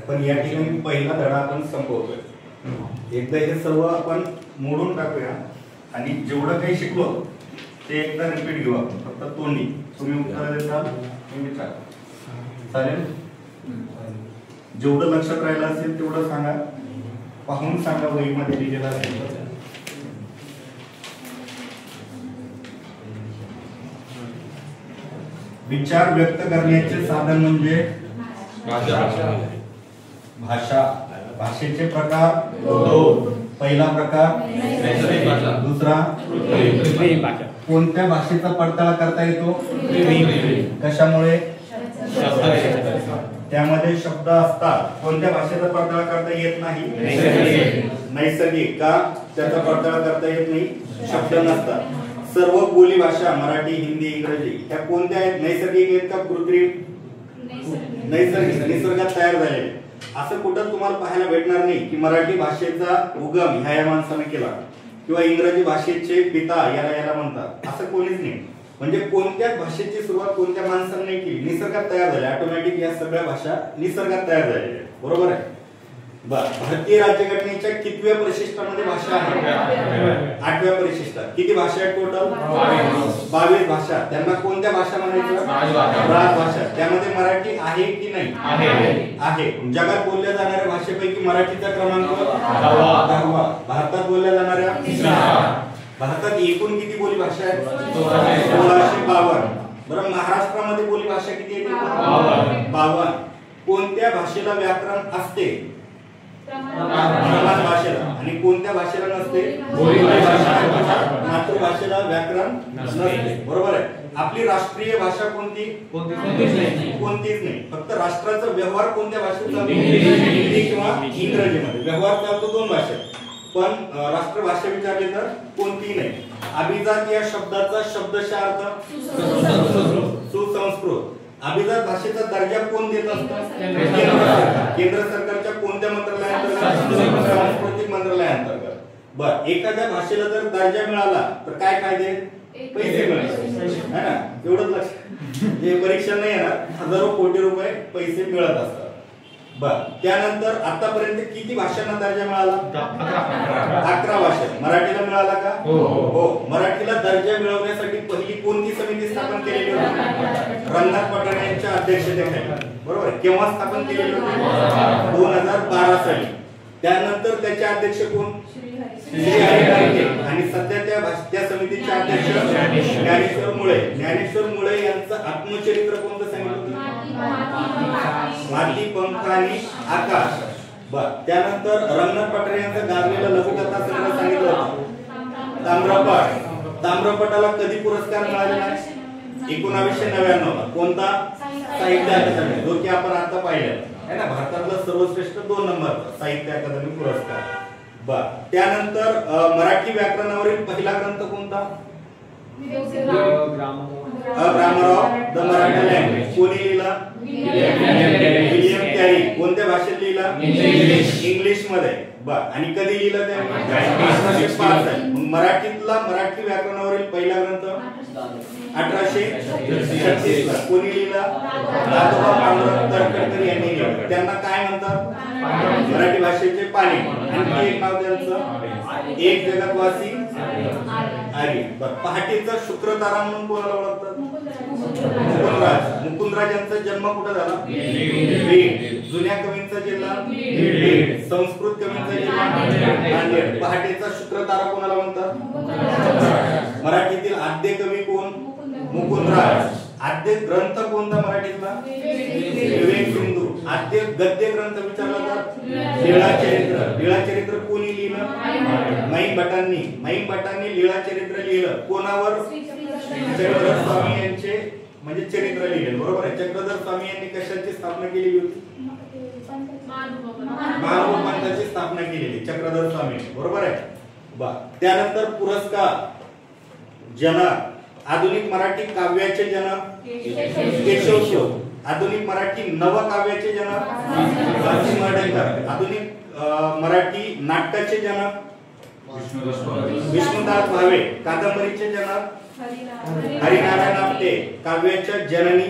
A: पण या ठिकाणी पहिला धडा आपण संपवतोय. एकदा हे सर्व आपण मोडून टाकूया आणि जेवढं काही शिकलो ते एकदा रिपीट घेऊ आपण. फक्त तोंडी तुम्ही उत्तर देताल, मी विचार. चालेल? जेवढं लक्षात राहिलं असेल तेवढं सांगा. पाहून सांगा वहीमध्ये लिहिलेलं असेल. विचार व्यक्त करण्याचे साधन म्हणजे भाषा. भाषेचे प्रकार 2. पहिला प्रकार दुसरा. कोणत्या भाषेचा पडताळा करता येतो? कशामुळे? त्यामध्ये शब्द असतात. कोणत्या भाषेचा पडताळा करता येत नाही? नैसर्गिक. का त्याचा पडताळा करता येत नाही? शब्द नसतात. सर्व बोली भाषा मराठी, हिंदी, इंग्रजी ह्या कोणत्या आहेत? नैसर्गिक आहेत का कृत्रिम? नैसर्गिक, निसर्गात तयार झालेले. असं कुठं तुम्हाला पाहायला भेटणार नाही की मराठी भाषेचा उगम ह्या माणसाने केला किंवा इंग्रजी भाषेचे पिता याला म्हणतात, असं कोणीच नाही. म्हणजे कोणत्याच भाषेची सुरुवात कोणत्या माणसाने नाही केली, निसर्गात तयार झाल्या. ऑटोमॅटिक या सगळ्या भाषा निसर्गात तयार झालेल्या. बरोबर आहे? भारतीय राज्यघटनेच्या कितव्या परिशिष्टामध्ये भाषा आहे? 8व्या परिशिष्टात. किती भाषा आहेत टोटल? 22 भाषा. त्यांना कोणत्या भाषा म्हणायचं? राजभाषा. त्यामध्ये मराठी आहे की नाही? आहे. जगात बोलल्या जाणाऱ्या भाषेपैकी मराठीचा क्रमांक 10वा. भारतात बोलल्या जाणाऱ्या भारतात एकूण किती बोली भाषा आहेत? 1652. बरं, महाराष्ट्रामध्ये बोली भाषा किती येते? 52. कोणत्या भाषेला व्याकरण असते? प्रमाण भाषेला. आणि कोणत्या भाषेला नसते? मातृभाषेला व्याकरण नसते. बरोबर आहे. आपली राष्ट्रीय भाषा कोणती? कोणतीच नाही. फक्त राष्ट्राचा व्यवहार कोणत्या भाषेत चालतो? हिंदी किंवा इंग्रजीमध्ये व्यवहार चालतो 2 भाषेत. पण राष्ट्रभाषा विचारली तर कोणतीही नाही. अभिजात या शब्दाचा शब्दशः अर्थ सुसंस्कृत. अभिजात भाषेचा दर्जा कोण देत असतं? केंद्र सरकारच्या कोणत्या मंत्रालयाअंतर्गत? सांस्कृतिक मंत्रालयाअंतर्गत. बर, एखाद्या भाषेला जर दर्जा मिळाला तर काय फायदे? पैसे मिळतात, है ना? एवढंच लक्षात. जे परीक्षा नाही येणार, हजारो कोटी रुपये पैसे मिळत असतात. बर, त्यानंतर आतापर्यंत किती भाषांना दर्जा मिळाला? 11 भाषा. मराठीला मिळाला का? हो. मराठीला दर्जा मिळवण्यासाठी पहिली कोणती समिती स्थापन केलेली होती? रंगनाथ पठाणे यांच्या अध्यक्षतेखाली. बरोबर. केव्हा स्थापन केलेली होती? 2012 साली. त्यानंतर त्याचे अध्यक्ष कोण? आणि सध्या त्या समितीचे अध्यक्ष ज्ञानेश्वर मुळे. ज्ञानेश्वर मुळे यांचं आत्मचरित्र कोणतं सांगितलं होतं? माती, पंख आणि आकाश. बर, त्यानंतर रंगनाथ पठाणे यांचं गाजलेलं लघुकथा संग्रह सांगितलं होतं ताम्रपट. ताम्रपटाला कधी पुरस्कार मिळालेला आहे? 1999. कोणता? साहित्य अकादमी, जो की आपण आता पाहिलं आहे ना, भारतातला सर्वश्रेष्ठ 2 नंबरचा साहित्य अकादमी पुरस्कार. बर, त्यानंतर मराठी व्याकरणावरील पहिला ग्रंथ कोणता? Grammar of the Marathi language. कोणी लिहिला? William carry. कोणत्या भाषेत लिहिला? इंग्लिश मध्ये. बर, आणि कधी लिहिलं ते? 1805 आहे. मराठीतला मराठी व्याकरणावरील पहिला ग्रंथ 1836 ला. कोणी लिहिला? दादोबा पांडुरंग तर्खडकर यांनी लिहिला. त्यांना काय म्हणतात? मराठी भाषेचे पाणी. आणखी एक नाव त्यांचं एक जगतवासी आर्य. बर, पहाटेचा शुक्रतारा म्हणून कोणाला ओळखतात? मुकुंदराज. मुकुंदराज यांचा जन्म कुठे झाला? बीड. जुन्या कवींचा जिल्हा बीड. संस्कृत कवींचा जिल्हा नांदेड. पहाटेचा शुक्रतारा कोणाला म्हणतात? मराठीतील आद्य कवी कोण? मुकुंदराज. आद्य ग्रंथ कोणता मराठीतला? विवेक सिंधू. आद्य गद्य ग्रंथ विचारला तर लीळाचरित्र. लीळाचरित्र कोणी लिहिलं? माईम भटांनी. माईम भटांनी लीळाचरित्र लिहिलं. कोणावर? चक्रधर स्वामी यांचे म्हणजे चरित्र लिहिले. बरोबर आहे. चक्रधर स्वामी यांनी कशाची स्थापना केलेली होती? महानुभव पंथाची स्थापना केलेली चक्रधर स्वामी. बरोबर आहे. बा, त्यानंतर पुरस्कार. जनक. आधुनिक मराठी काव्याचे जनक केशवशोध. आधुनिक मराठी नवकाव्याचे जनक वासिम अर्डेकर. आधुनिक मराठी नाटकाचे जनक विष्णुदास भावे. कादंबरीचे जनक हरिनारायण आपटे. काव्याच्या जननी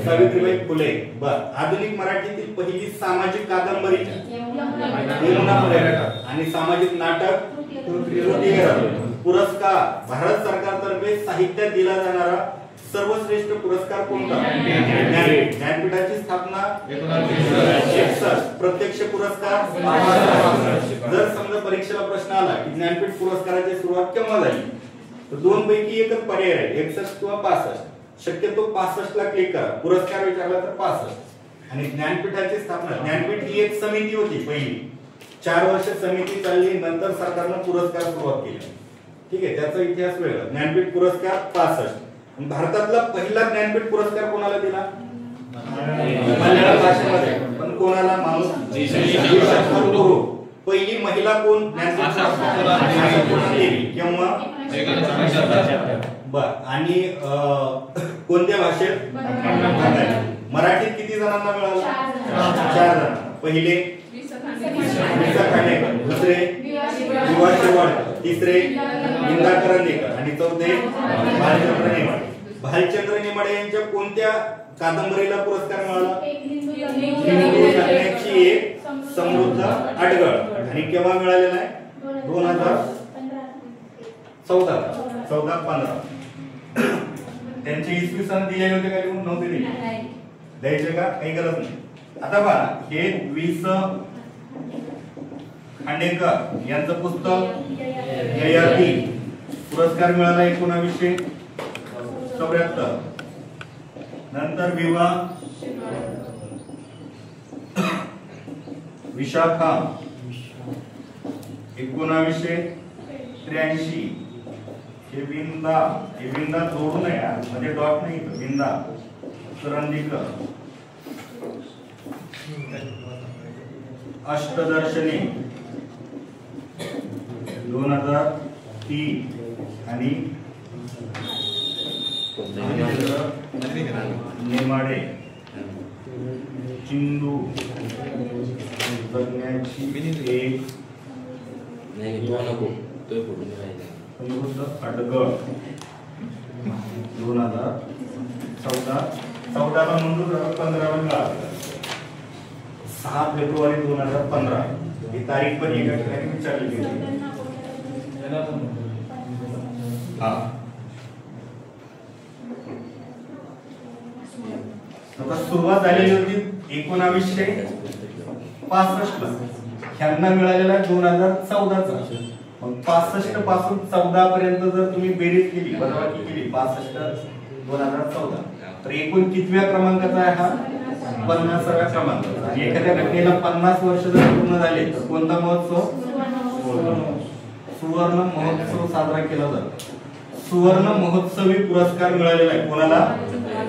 A: सावित्रीबाई फुले. बर, आधुनिक मराठीतील पहिली सामाजिक कादंबरी आणि सामाजिक नाटक पुरस्कार. भारत सरकारतर्फे साहित्यात दिला जाणारा सर्वश्रेष्ठ पुरस्कार कोणता? ज्ञानपीठाची स्थापना 61. प्रत्यक्ष पुरस्कार. जर समजा परीक्षेला प्रश्न आला की ज्ञानपीठ पुरस्काराची सुरुवात केव्हा झाली, तर 2 पैकी एकच पर्याय आहे, 61 किंवा 65. शक्यतो 65 ला क्लिक करा. पुरस्कार विचारला तर 65. आणि ज्ञानपीठाची स्थापना. ज्ञानपीठ ही एक समिती होती पहिली. 4 वर्ष समिती चालली, नंतर सरकारनं पुरस्कार सुरुवात केली. ठीक आहे, त्याचा इतिहास वेगळा. ज्ञानपीठ पुरस्कार 65. भारतातला पहिला ज्ञानपीठ पुरस्कार कोणाला दिला? मल्याळम भाषेमध्ये. पण कोणाला? माणूस. पहिली महिला कोण ज्ञानपीठ केव्हा? बर, आणि कोणत्या भाषेत? मराठीत किती जणांना मिळाला? 4 जण. पहिले दुसरे विवा शेवाळकर, तिसरे इंदा करंदीकर आणि चौथे भालचंद्र नेमाडे. भालचंद्र नेमाडे यांच्या कोणत्या कादंबरीला पुरस्कार मिळाला? हिंदू जगण्याची एक समृद्ध अडगळ. आणि केव्हा मिळालेला आहे? 2014-15. त्यांचे इसवी सन दिलेले होते का? लिहून नव्हते दिले. द्यायचे का? काही गरज नाही. आता पहा, हे 20 खांडेकर यांचं पुस्तक ययाती. पुरस्कार मिळाला 1974. नंतर विवा विशाखा 1983 हे बिंदा जोडू नये म्हणजे डॉट नाही बिंदा करंदीकर अष्टदर्शनी 2003 आणि नेमाडे चिंदू जगण्याची एक अडगळ 2014 ला मंजूर 15 ला 6 फेब्रुवारी 2015 ही तारीख पण एका ठिकाणी विचारली गेली. हा आता सुरुवात झालेली होती 1965 ला ह्यांना मिळालेला 2014 चा. मग 65 पासून 14 पर्यंत जर तुम्ही बेरीज केली वजाबाकी केली 65 2014 तर एकूण कितव्या क्रमांकाचा आहे हा 50व्या क्रमांकाचा. आणि एखाद्या घटनेला 50 वर्ष जर पूर्ण झाले तर कोणता महोत्सव सुवर्ण महोत्सव साजरा केला जातो. सुवर्ण महोत्सवी पुरस्कार मिळालेला आहे कोणाला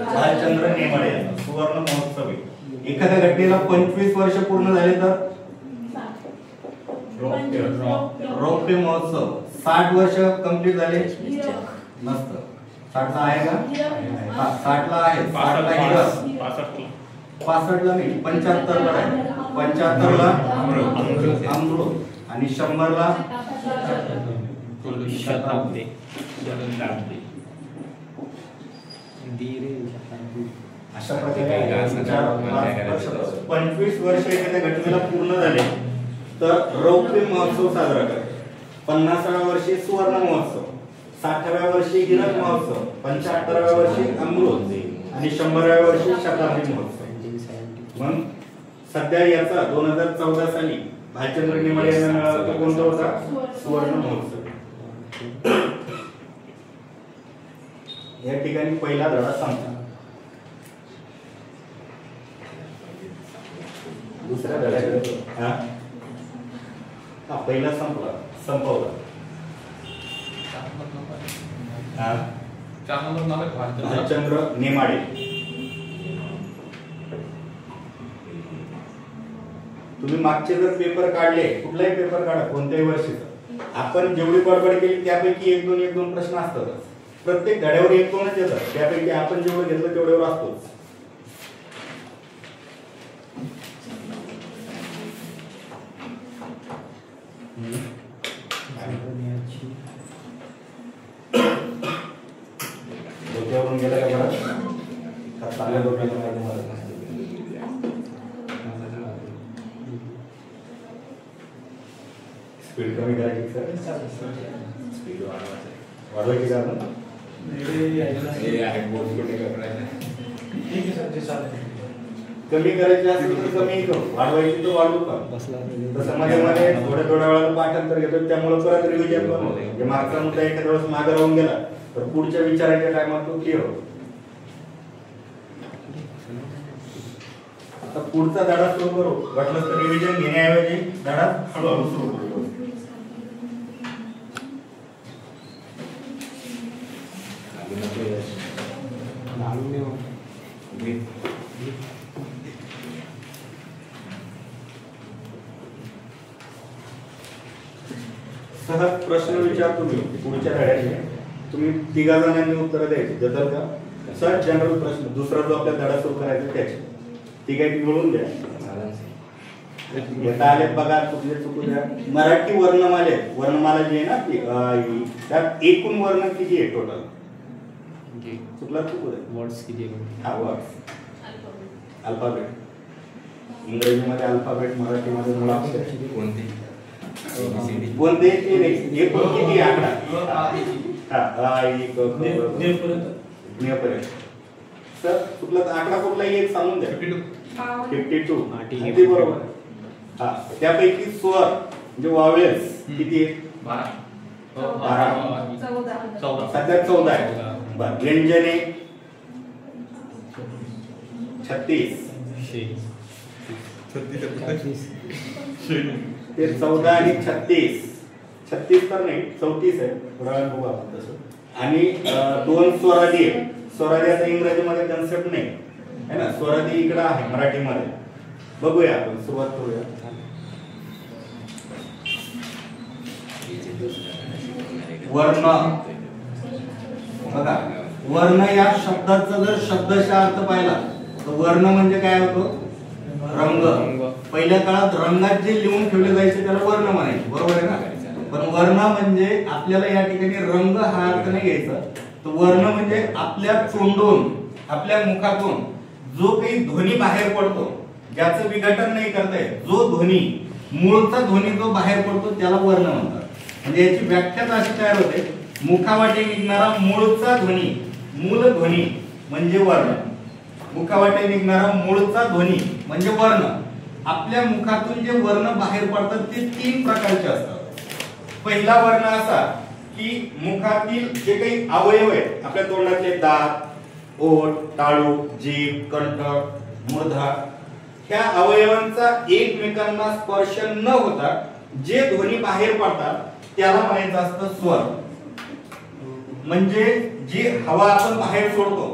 A: भालचंद्र नेमाडे यांना सुवर्ण महोत्सवी. एखाद्या घटनेला 25 वर्ष पूर्ण झाले तर रौप्य महोत्सव. 60 वर्ष कंप्लीट झाले नसतं. 60 ला आहे का? हा 60 ला आहे. 60 ला हिरा 65 ला नाही 75 ला आहे. 75 ला अमृत आणि 100 ला शताब्दी. अशा प्रकारे 25 वर्ष एखाद्या घटनेला पूर्ण झाले तर रौप्य महोत्सव साजरा करायचा. 50व्या वर्षी सुवर्ण महोत्सव, 60व्या वर्षी हिरक महोत्सव, 75व्या वर्षी अमृत आणि 100व्या वर्षी शताब्दी महोत्सव. मग सध्या याचा 2014 साली भालचंद्र नेमाडे यांना मिळाला कोणता होता सुवर्ण महोत्सव. या ठिकाणी पहिला धडा संपला. दुसऱ्या धड्याकडे हा पहिला संपवला. भालचंद्र नेमाडे. तुम्ही मागचे जर पेपर काढले कुठलाही पेपर काढा कोणत्याही वर्षीचा आपण जेवढी बडबड केली त्यापैकी एक दोन प्रश्न असतातच. प्रत्येक धड्यावर 1-2च येतात. त्यापैकी आपण जेवढं घेतलं तेवढ्यावर असतोच. डोक्यावरून गेला का बरं? चांगल्या डोक्याला माहिती मला स्पीड कमी करायची सर. स्पीड वाढवायची का आपण? कमी करायची असेल तर कमी करू, वाढवायची तर वाढवू का? तसं मध्ये थोड्या वेळाला पाठांतर घेतो त्यामुळे परत रिव्हिजन पण होते. म्हणजे मागचा मुद्दा एखाद्या वेळेस मागे राहून गेला तर पुढच्या विचारायच्या टायमात तो क्लिअर होतो. आता पुढचा धडा सुरू करू. वाटलं तर रिव्हिजन घेण्याऐवजी धडा हळूहळू सुरू करू. सहज प्रश्न विचारतो मी पुढच्या धड्याचे. तुम्ही 3 जणांनी उत्तर द्यायची जर का सहज जनरल प्रश्न. दुसरा जो आपल्या धडा सुरू करायचा त्याचे 3 मिळून द्या. येता आले बघा कुठले चुकू द्या. मराठी वर्णमाला जी आहे ना ती त्यात एकूण वर्ण किती आहे टोटल? कुठला चुकू द्या.
B: वर्ड्स किती आहे?
A: हा वर्ड्स अल्फाबेट. इंग्रजीमध्ये अल्फाबेट, मराठीमध्ये मुळाक्षर कोणते एकूण किती आकडा? सर कुठला आकडा कुठलाही एक सांगून द्या. 52 बरोबर. हा त्यापैकी स्वर म्हणजे वावेल्स किती आहेत? 12. सध्या 14 आहे. बर व्यंजने 36. ते 14 आणि 36 तर नाही 34 आहे. थोडा वेळ बघू आपण तसं. आणि 2 स्वरादी आहे. स्वरादी आता इंग्रजीमध्ये कन्सेप्ट नाही है ना. स्वरादी इकडे आहे मराठीमध्ये. बघूया आपण सुरुवात करूया. वर्ण बघा, वर्ण या शब्दाचा जर शब्दशः अर्थ पाहिला तर वर्ण म्हणजे काय होतो? रंग. पहिल्या काळात रंगात जे लिहून ठेवले जायचे त्याला वर्ण म्हणायचे, बरोबर आहे ना. पण वर्ण म्हणजे आपल्याला या ठिकाणी रंग हा अर्थ नाही घ्यायचा. तर वर्ण म्हणजे आपल्या तोंडून आपल्या मुखातून जो काही ध्वनी बाहेर पडतो, ज्याचं विघटन नाही करता येत, जो ध्वनी मूळचा ध्वनी जो बाहेर पडतो त्याला वर्ण म्हणतात. म्हणजे याची व्याख्या अशी तयार होते, मुखावाटे निघणारा मूळचा ध्वनी, मूल ध्वनी म्हणजे वर्ण. मुखावाटे निघणारा मूळचा ध्वनी म्हणजे वर्ण. आपल्या मुखातून जे वर्ण बाहेर पडतात ते 3 प्रकारचे असतात. पहिला वर्ण असा की मुखातील जे काही अवयव आहेत, आपल्या तोंडातले दात, ओठ, टाळू, जीभ, कंठ, मूर्धा, ह्या अवयवांचा एकमेकांना स्पर्श न होता जे ध्वनी बाहेर पडतात त्याला म्हणायचं असतं स्वर. म्हणजे जी हवा आपण बाहेर सोडतो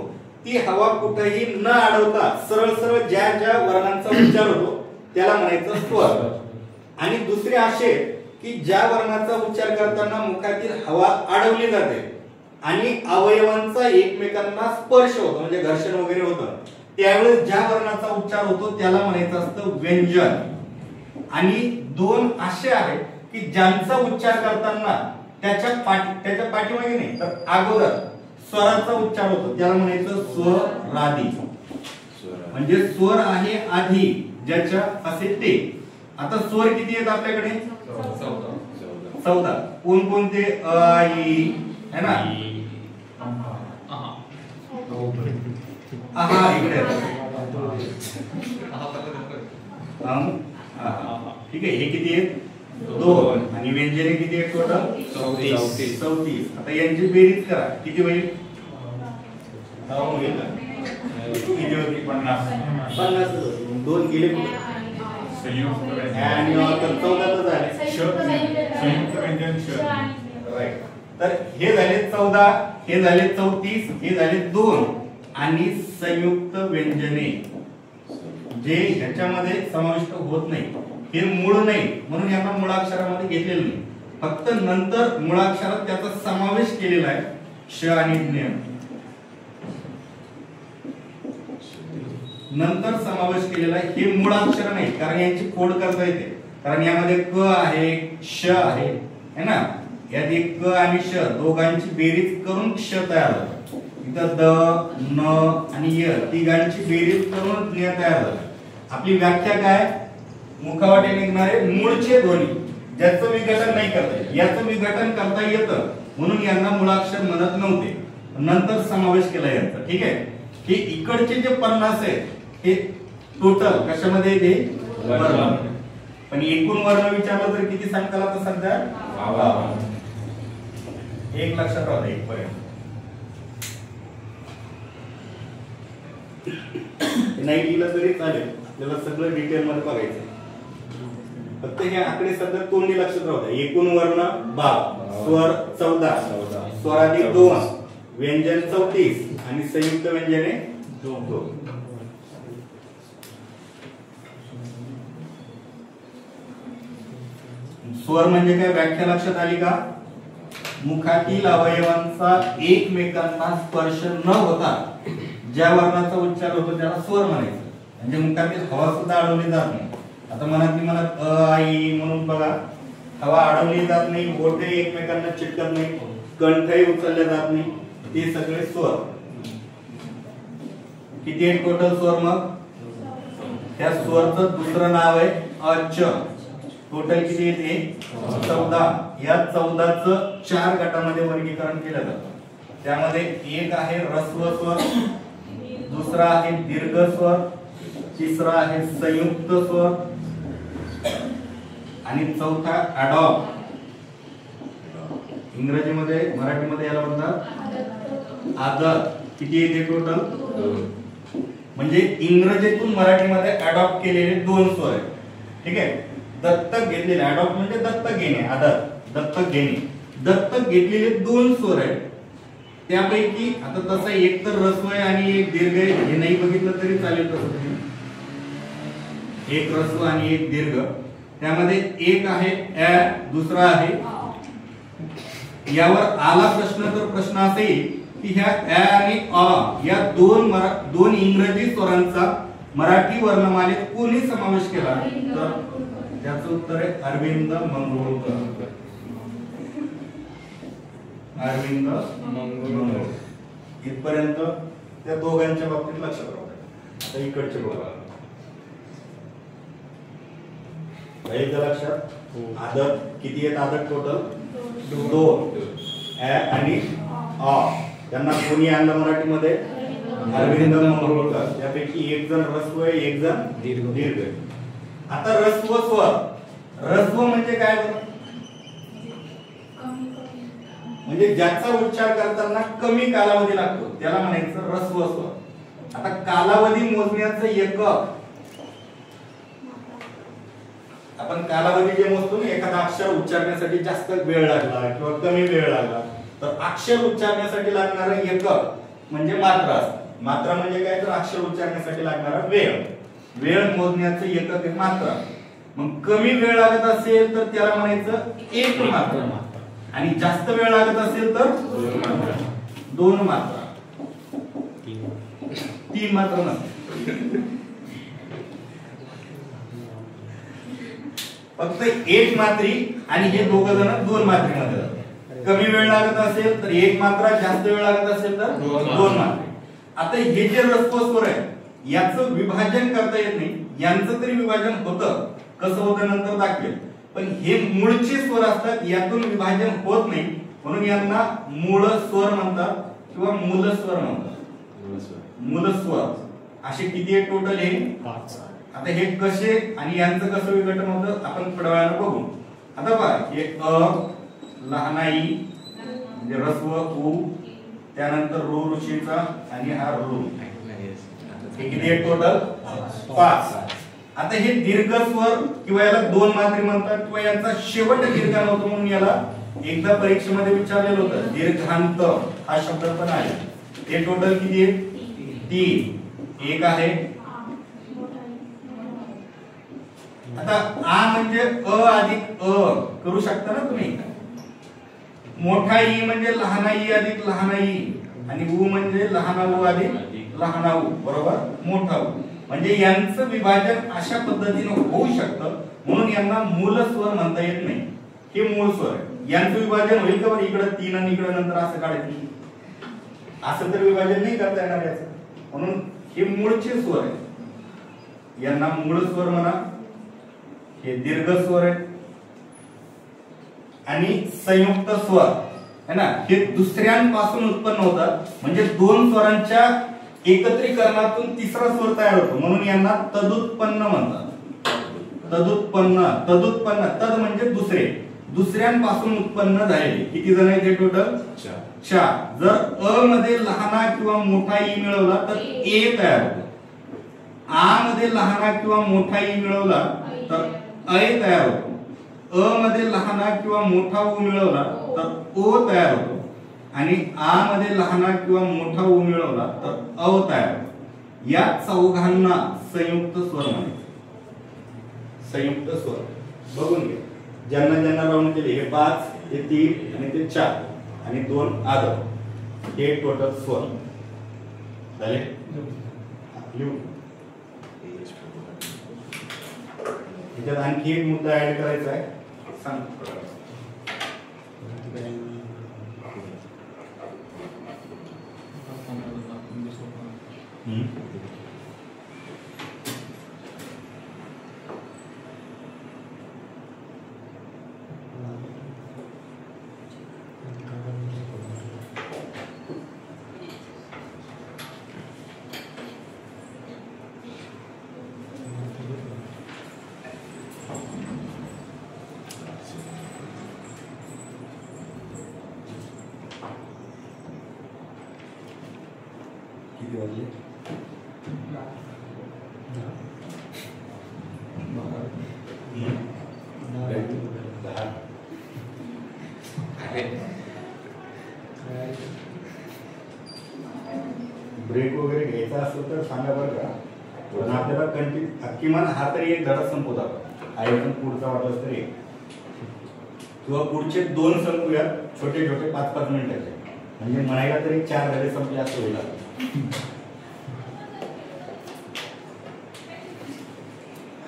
A: ती हवा कुठेही न अडवता सरळ सरळ ज्या ज्या वर्णांचा उच्चार होतो त्याला म्हणायचं स्वर. आणि दुसरे असे की ज्या वर्णाचा उच्चार करताना मुखातील हवा अडवली जाते आणि अवयवांचा एकमेकांना स्पर्श होतो, म्हणजे घर्षण वगैरे होतं, त्यावेळेस ज्या वर्णाचा उच्चार होतो त्याला म्हणायचं असतं व्यंजन. आणि 2 असे आहेत की ज्यांचा उच्चार करताना त्याच्या पाठीमागे नाही तर अगोदर स्वराचा उच्चार होतो त्याला म्हणायचं स्वरादी. म्हणजे स्वर आहे आधी ज्याच्या असे ते. आता स्वर किती आहेत आपल्याकडे? 14. कोणकोणते? अ, ई है ना. आहा इकडे ठीक आहे. हे किती आहेत? 2. आणि व्यंजने किती आहेत टोटल? 34. आता यांची बेरीज करा, किती होईल? किती होती? 50. 2 गेले कुठे? आणि 14 झाले संयुक्त व्यंजन श. राईट. तर हे झाले 14, हे झाले 34, हे झाले 2. आणि संयुक्त व्यंजने जे ह्याच्यामध्ये समाविष्ट होत नाही, हे मूळ नाही म्हणून यांना मूळाक्षरामध्ये घेतलेलं नाही. फक्त नंतर मूळाक्षरात त्याचा समावेश केलेला आहे, श आणि ज्ञ. नंतर समावेश केलेला आहे, हे मूळाक्षर नाही कारण यांची फोड करता येते. कारण यामध्ये क आहे, श आहे है ना. यात एक क आणि श दोघांची बेरीज करून क्ष तयार होतो. इथं द, न आणि य तिघांची बेरीज करून ज्ञ तयार होतो. आपली व्याख्या काय? मुखावाटे निघणारे मूळचे ध्वनी ज्याचं विघटन नाही करता येत, याचं विघटन करता येतं म्हणून यांना मूळाक्षर म्हणत नव्हते, नंतर समावेश केला यांचा. ठीक आहे. हे इकडचे जे 50 आहेत हे टोटल कशामध्ये येते? वर्ण. पण एकूण वर्ण विचारलं तर किती सांगताल आता सध्या? 1 लक्षात राहू द्या. 1 पर्यंत नाही लिहिलं तरी चालेल, आपल्याला सगळं डिटेल मध्ये बघायचं. फक्त हे आकडे सध्या तोंडी लक्षात राहू द्या. एकूण वर्ण 12, स्वर 14, स्वराधिक 2, व्यंजन 34 आणि संयुक्त व्यंजने 2. स्वर म्हणजे काय? व्याख्या लक्षात आली का? मुखातील अवयवांचा एकमेकांना स्पर्श न होता ज्या वर्णाचा उच्चार होतो त्याला स्वर म्हणायचं. म्हणजे मुखातील हवा सुद्धा अडवली जात नाही. आता मनात अ, आ, ई म्हणून बघा, हवा अडवली जात नाही, ओठे एकमेकांना चिटकत नाही, कंठही उचलले जात नाही, ते सगळे स्वर. किती आहेत टोटल स्वर? मग त्या स्वरचं दुसरं नाव आहे अच. टोटल किती येते? 14. या 14चं 4 गटामध्ये वर्गीकरण केलं जातं. त्यामध्ये एक आहे ऱ्हस्व स्वर, दुसरा आहे दीर्घ स्वर, तिसरा आहे संयुक्त स्वर आणि चौथा अडॉप. इंग्रजीमध्ये, मराठीमध्ये याला म्हणतात आदर. किती येते टोटल? म्हणजे इंग्रजीतून मराठीमध्ये अडॉप्ट केलेले 2 स्वर आहेत. ठीक आहे, दत्तक घेतलेले, अडॉप्ट म्हणजे दत्तक घेणे, दत्तक घेणे, दत्तक घेतलेले 2 स्वर आहेत. त्यापैकी आता तसं एक तर ऱ्हस्व आहे आणि एक दीर्घ आहे, हे नाही बघितलं तरी चालेल. तसं एक ऱ्हस्व आणि एक दीर्घ, त्यामध्ये एक आहे अ, दुसरा आहे. यावर आला प्रश्न तर प्रश्न असा येईल की ह्या अ आणि अ या दोन इंग्रजी स्वरांचा मराठी वर्णमालेत कोणी समावेश केला, तर त्याचं उत्तर आहे अरविंद मंगरुळकर. अरविंद मंगरुळकर. इथपर्यंत त्या दोघांच्या बाबतीत लक्षात राहू. आता इकडचे बघा, लक्षात आदत किती आहेत? आदत टोटल 2. अ आणि अ त्यांना कोणी आणलं मराठीमध्ये? अरविंद मंगरुळकर. त्यापैकी एक जण ऱ्हस्व आहे, एक जण दीर्घ. आता ऱ्हस्व स्वर, ऱ्हस्व म्हणजे काय बरं? म्हणजे ज्याचा उच्चार करताना कमी कालावधी लागतो त्याला म्हणायचं ऱ्हस्व स्वर. आता कालावधी मोजण्याचं एकक, आपण कालावधी जे मोजतो ना, एखादा अक्षर उच्चारण्यासाठी जास्त वेळ लागला किंवा कमी वेळ लागला, तर अक्षर उच्चारण्यासाठी लागणारं एकक म्हणजे मात्रा असते. मात्रा म्हणजे काय? तर अक्षर उच्चारण्यासाठी लागणारा वेळ. वेळ मोजण्याचं एकक आहे मात्रा. मग कमी वेळ लागत असेल तर त्याला म्हणायचं एक मात्रा, आणि जास्त वेळ लागत असेल तर 2 मात्रा, 3 मात्रा नसते. फक्त एक मात्री, आणि हे दोघ जण 2 मात्रेमध्ये जातात. कमी वेळ लागत असेल तर 1 मात्रा, जास्त वेळ लागत असेल तर 2 मात्रे. आता हे जे ऱ्हस्व स्वर आहे याचं विभाजन करता येत नाही. यांचं तरी विभाजन होतं, कसं होतं नंतर दाखवेल. पण हे मूळचे स्वर असतात, यातून विभाजन होत नाही, म्हणून यांना मूळ स्वर म्हणतात किंवा मूलस्वर म्हणतात. मूलस्वर असे किती आहेत टोटल? हे 5. आता हे कसे आणि यांचं कसं विघटन होतं आपण थोड्या वेळानं बघू. आता पहा, हे अ, लहान आई म्हणजे ऱ्हस्व उ, त्यानंतर रू ऋषीचा, आणि हा रू. हे किती आहेत टोटल? 5. आता हे दीर्घ स्वर किंवा याला 2 मात्रे म्हणतात, किंवा यांचा शेवट दीर्घांत होतो, म्हणून याला एकदा परीक्षेमध्ये विचारलेलं होतं दीर्घांत हा शब्द पण आहे. हे टोटल किती आहे? 3. एक आहे. आता आ म्हणजे अ अधिक अ करू शकता ना तुम्ही. मोठा ई म्हणजे लहान ई अधिक लहान ई, आणि उ म्हणजे लहान उ अधिक लहान उ, बरोबर, मोठा उ. म्हणजे यांचं विभाजन अशा पद्धतीने होऊ शकतं, म्हणून यांना मूल स्वर म्हणता येत नाही. हे मूळ स्वर आहे. यांचं विभाजन होईल का बरं? इकडे 3 आणि इकडे नंतर असं काढायचं, असं तर विभाजन नाही करता येणार याचं. म्हणून हे मूळचे स्वर आहे, यांना मूळ स्वर म्हणा. हे दीर्घ स्वर आहे. आणि संयुक्त स्वर है ना, हे दुसऱ्यांपासून उत्पन्न होतात. म्हणजे 2 स्वरांच्या एकत्रीकरणातून तिसरा स्वर तयार होतो, म्हणून यांना तदुत्पन्न म्हणतात. तदुत्पन्न, तदुत्पन्न, तद म्हणजे दुसऱ्यांपासून उत्पन्न झालेले. किती जण आहेत हे टोटल? 4. जर अ मध्ये लहाना किंवा मोठा ई मिळवला तर ए तयार होतो. आ मध्ये लहाना किंवा मोठा ई मिळवला तर ऐ तयार होतो. अ मध्ये लहाना किंवा मोठा उ मिळवला तर ओ तयार होतो, आणि आ मध्ये लहाना किंवा मोठा उ मिळवला तर अ तयार होतो. या चौघांना संयुक्त स्वर म्हणायचे. संयुक्त स्वर बघून घ्या, ज्यांना ज्यांना राऊंड केले. हे 5, हे 3 आणि ते 4 आणि 2 आदर, हे टोटल स्वर झाले. याच्यात आणखी एक मुद्दा ऍड करायचा आहे, सांगतो. किती वाजले? ब्रेक वगैरे घ्यायचा असेल तर सांगा बरं का. पण आपल्याला कंटिन्यू किमान हा तरी एक धडा संपवत आपण आहे पण पुढचा वाटलाच तरी किंवा पुढचे 2 संपूया छोटे छोटे 5-5 मिनिटाचे म्हणजे म्हणायला तरी 4 धडे संपले असं होईल.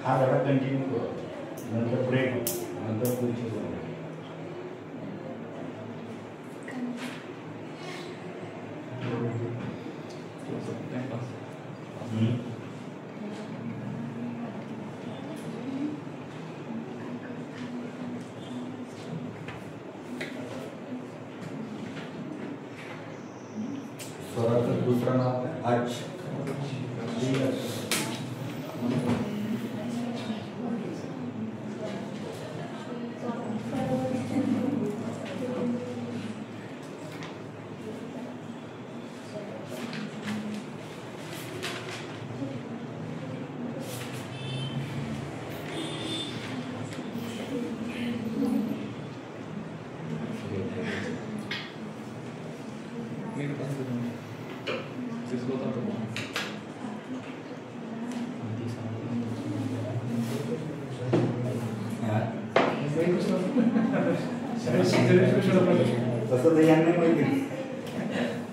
A: हा धडा कंटिन्यू करू नंतर ब्रेक नंतर पुढचे 2. स्वराचं दुसरं नाव आज तसं तर यांना माहिती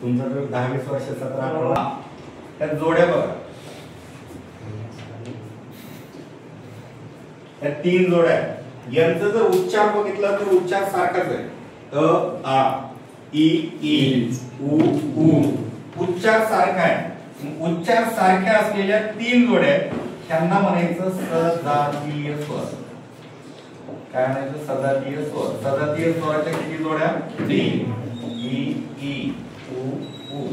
A: तुमचा जर 10-20 वर्ष 17-18 त्या जोड्या बघा त्या 3 जोड्या यांचा जर उच्चार बघितला तर उच्चार सारखाच आहे. अ आ इ ई उ ऊ उच्चार सारखा आहे. उच्चार सारख्या असलेल्या 3 जोड्या त्यांना म्हणायचं सजातीय स्वर. काय म्हणायचं सजातीय स्वर. सजातीय स्वराच्या किती जोड्या 3 ई ई उ ऊ.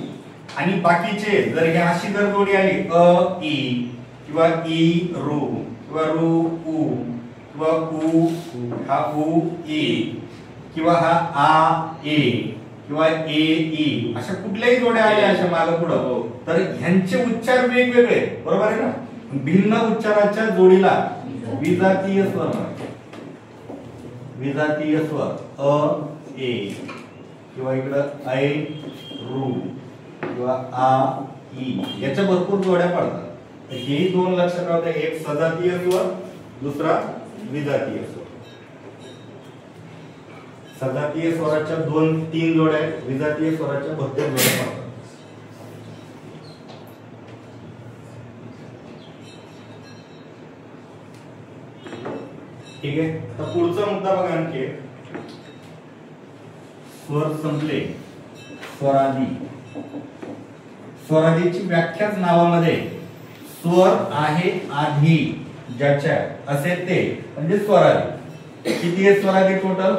A: आणि बाकीचे जर ही अशी जर जोडी आली अ ई किंवा ई रू किंवा रू ऊ किंवा ऊ हा ऊ ई किंवा हा आ ए किंवा ए ई अशा कुठल्याही जोड्या आल्या अशा मागे पुढं तर ह्यांचे उच्चार वेगवेगळे बरोबर आहे ना. भिन्न उच्चाराच्या जोडीला विजातीय स्वर म्हणतात. विजातीय स्वर अ ए किंवा इकडं ऐ रू किंवा आ ई याच्या भरपूर जोड्या पडतात. हे 2 लक्षात राहू द्या. एक सजातीय स्वर दुसरा विजातीय स्वर. सजातीय स्वराच्या 2-3 जोड्या आहेत. विजातीय स्वराच्या भरपूर जोड्या पडतात. ठीक आहे. तर पुढचा मुद्दा बघा आणखी स्वर संपले. स्वरादी. स्वरादीची व्याख्याच नावामध्ये स्वर आहे आधी ज्याच्या असे ते म्हणजे स्वरादी. किती आहे स्वरादी टोटल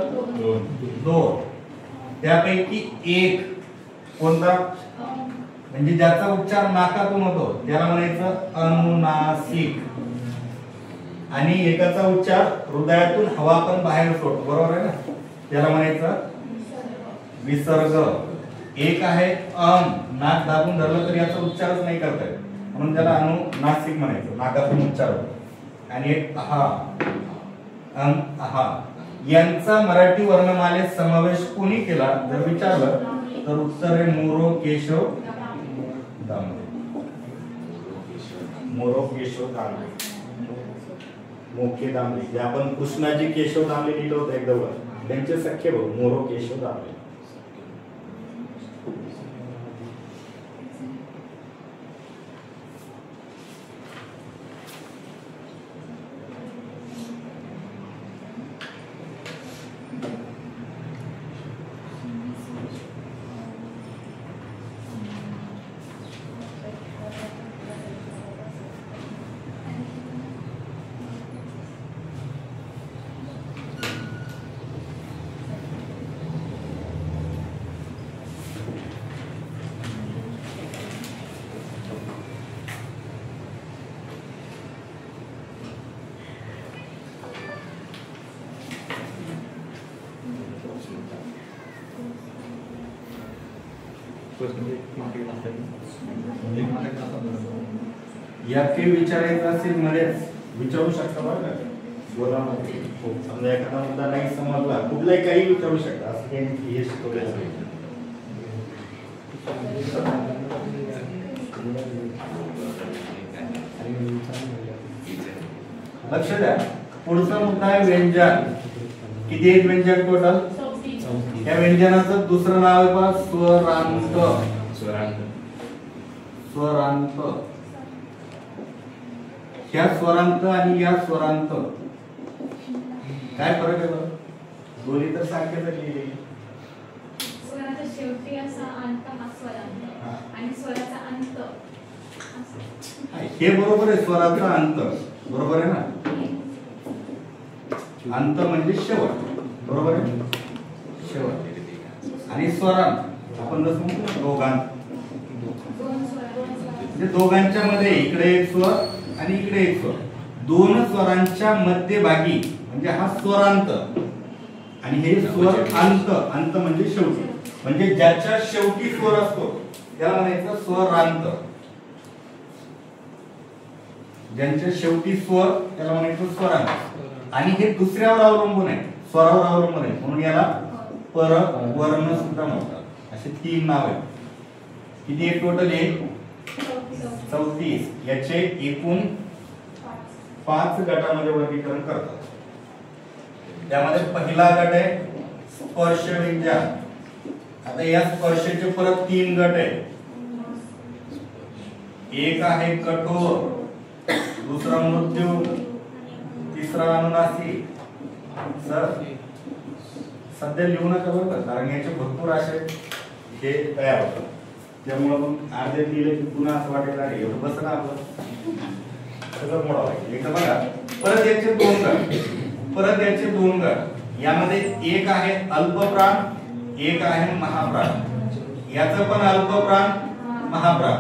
A: 2. त्यापैकी एक कोणता म्हणजे ज्याचा उच्चार नाकातून होतो त्याला म्हणायचं अनुनासिक. आणि एकाचा उच्चार हृदयातून हवा पण बाहेर सोडतो बरोबर आहे ना त्याला म्हणायचं विसर्ग. एक आहे नाक दाबून धरलं तर याचा उच्चारच नाही करता येत म्हणून त्याला अनुनासिक म्हणायचं नाकातून उच्चार होतो. आणि एक हा हा यांचा मराठी वर्णमालेत समावेश कोणी केला जर विचारलं तर उत्तर आहे मोरो केशव दामले. मोरो केशव दामले मोके दामले जे आपण कृष्णाजी केशव दामले लिहिलं होतं एकदम त्यांचे सख्खे भाऊ मोरो केशव दामले. या काही विचारायचं असेल मध्येच विचारू शकता बरं का बोला. समजा एखादा मुद्दा नाही समजला कुठलाही काही विचारू शकता. लक्ष द्या, पुढचा मुद्दा आहे व्यंजन. किती आहेत व्यंजन टोटल? या व्यंजनाचं दुसरं नाव आहे पहा स्वरांत. स्वरांत. ह्या स्वरांत आणि या स्वरांत काय फरक आहे बरं? दोन्ही तर सारखेच लिहिले.
C: स्वराचा शेवटी असा अंत हा स्वरांत आणि स्वराचा अंत
A: हे बरोबर आहे. स्वराचा अंत बरोबर आहे ना. अंत म्हणजे शेवट, बरोबर आहे. शेवट आणि स्वरांत आपण जसं म्हणतो दोघांत, म्हणजे दोघांच्या मध्ये इकडे एक स्वर आणि इकडे एक स्वर, दोन स्वरांच्या मध्यभागी म्हणजे हा स्वरांत आणि हे स्वर अंत. अंत म्हणजे शेवटी, म्हणजे ज्याच्या शेवटी स्वर असतो त्याला म्हणायचं स्वरांत. ज्यांच्या शेवटी स्वर त्याला म्हणायचं स्वरांत. आणि हे दुसऱ्यावर अवलंबून आहे, स्वरावर अवलंबून आहे, म्हणून याला पर वर्ण सुद्धा म्हणतात. असे 3 नाव आहेत. किती आहे टोटल? 34. याचे एकूण 5 गटामध्ये वर्गीकरण करतात. त्यामध्ये पहिला गट आहे स्पर्श व्यंजन. आता या स्पर्शाचे परत 3 गट आहेत. एक आहे कठोर, दुसरा मृत्यू, तिसरा अनुनासिक. सर सध्या लिहू नका बरं का, कारण याचे भरपूर असे हे तयार होतात. त्यामुळे मग अर्धे लिहिले की पुन्हा असं वाटेल अरे एवढं बस ना आपलं सगळं मोडा व्हायचं. एकदा बघा, परत याचे 2 गट. परत याचे 2 गट. यामध्ये एक आहे अल्पप्राण, एक आहे महाप्राण. याचं पण अल्पप्राण महाप्राण.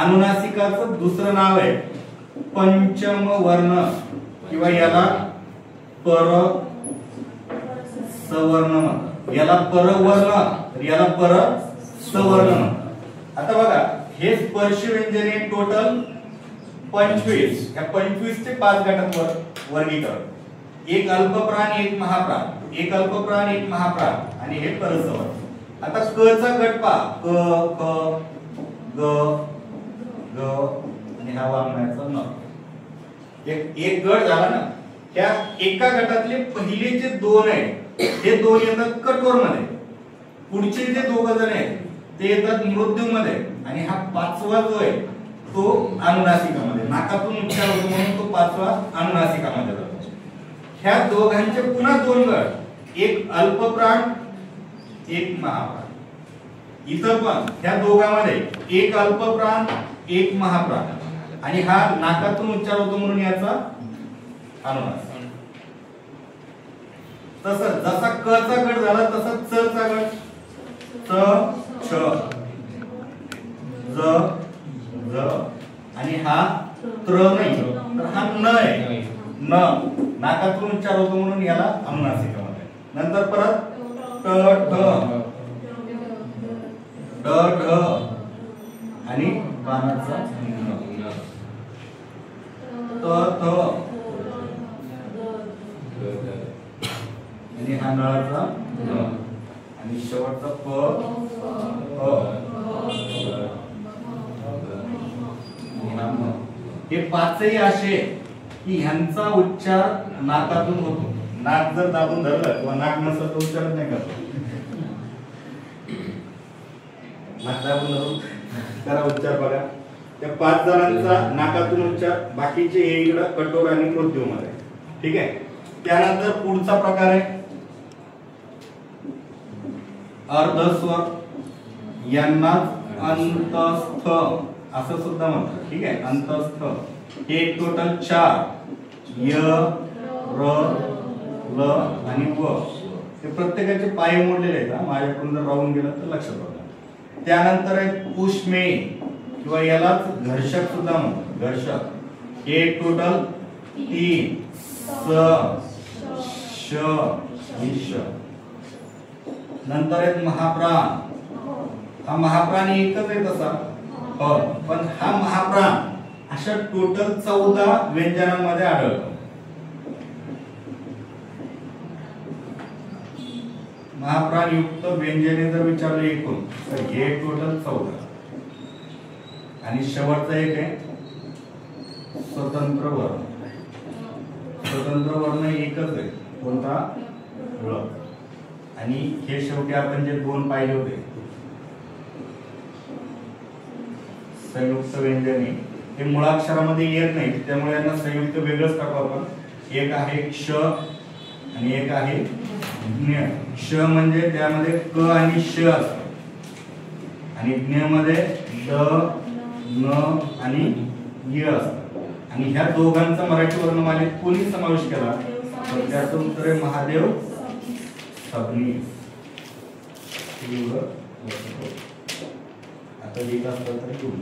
A: अनुनासिकाचं दुसरं नाव आहे पंचम वर्ण किंवा याला पर सवर्ण म्हणतात. याला परवर्ण तर याला पर सवर्ण म्हणतात. आता बघा, हे स्पर्श व्यंजने टोटल 25. या 25 चे 5 गटात वर्गीकरण. एक अल्पप्राण, एक महाप्राण, एक अल्पप्राण, एक महाप्राण आणि हे परसवर्ण. आता क चा गट पहा. क क ग ग आणि हा वामनाचा न. एक गट झाला ना. त्या एका गटातले पहिले जे 2 आहेत ते 2 येतात कठोर मध्ये. पुढचे जे 2 जण आहेत ते येतात मृत्यू मध्ये. आणि हा 5वा जो आहे तो अनुनासिकामध्ये. नाकातून उच्चार होतो म्हणून तो 5वा अनुनासिकामध्ये जातो. ह्या दोघांचे पुन्हा 2 गट. एक अल्पप्राण, एक महाप्राण. इथं पण ह्या दोघांमध्ये एक अल्पप्राण, एक महाप्राण. आणि हा नाकातून उच्चार होतो म्हणून याचा अनुनासिक. तसं जसा क चा गट झाला तसा च चा गट. च छ ज ज आणि हा त्र नाही तर हा न आहे. न नाकातून उच्चार होतो म्हणून याला अनुनासिकामध्ये. नंतर परत ट ठ ड ढ आणि बाणाचा त थ आणि हा नळाचा न आणि शेवटचा प हे 5ही असे की ह्यांचा उच्चार नाकातून होतो. नाक जर दाबून धरलं किंवा नाक नसेल तर उच्चार नाही करतो. नाक दाबून धरून करा उच्चार बघा. त्या 5 जणांचा नाकातून उच्चार, बाकीचे हे इकडं कठोर आणि मृत्यू मध्ये. ठीक आहे. त्यानंतर पुढचा प्रकार आहे अर्धस्वर. यांना अंतस्थ असं सुद्धा म्हणतात. ठीक आहे. अंतस्थ हे टोटल 4 य र ल आणि व. हे प्रत्येकाचे पाय मोडलेले आहेत. माझ्याकडून जर राहून गेलं तर लक्षात राहतं. त्यानंतर आहे उष्मे किंवा यालाच घर्षक सुद्धा म्हणतात. घर्षक हे टोटल 3 स श आणि श. नंतर आहेत महाप्राण. हा महाप्राण एकच आहे तसा, पण हा महाप्राण अशा टोटल 14 व्यंजनांमध्ये आढळतो. महाप्राण युक्त व्यंजने जर विचारले एकूण तर हे टोटल 14 आणि शेवटचा एक आहे स्वतंत्र वर्ण. स्वतंत्र वर्ण एकच आहे कोणता ळ. आणि हे शेवटी आपण जे दोन पाहिले होते संयुक्त व्यंजने हे मुळाक्षरामध्ये येत नाही त्यामुळे यांना संयुक्त वेगळंच टाकू आपण. एक आहे क्ष आणि एक आहे ज्ञ. क्ष म्हणजे त्यामध्ये क आणि श असतं आणि ज्ञ मध्ये ड न आणि य असतं. आणि ह्या दोघांचा मराठी वर्णमालेत कोणी समावेश केला तर त्याचं उत्तर आहे महादेव सबनीस. आता लिहित असतं तर घेऊन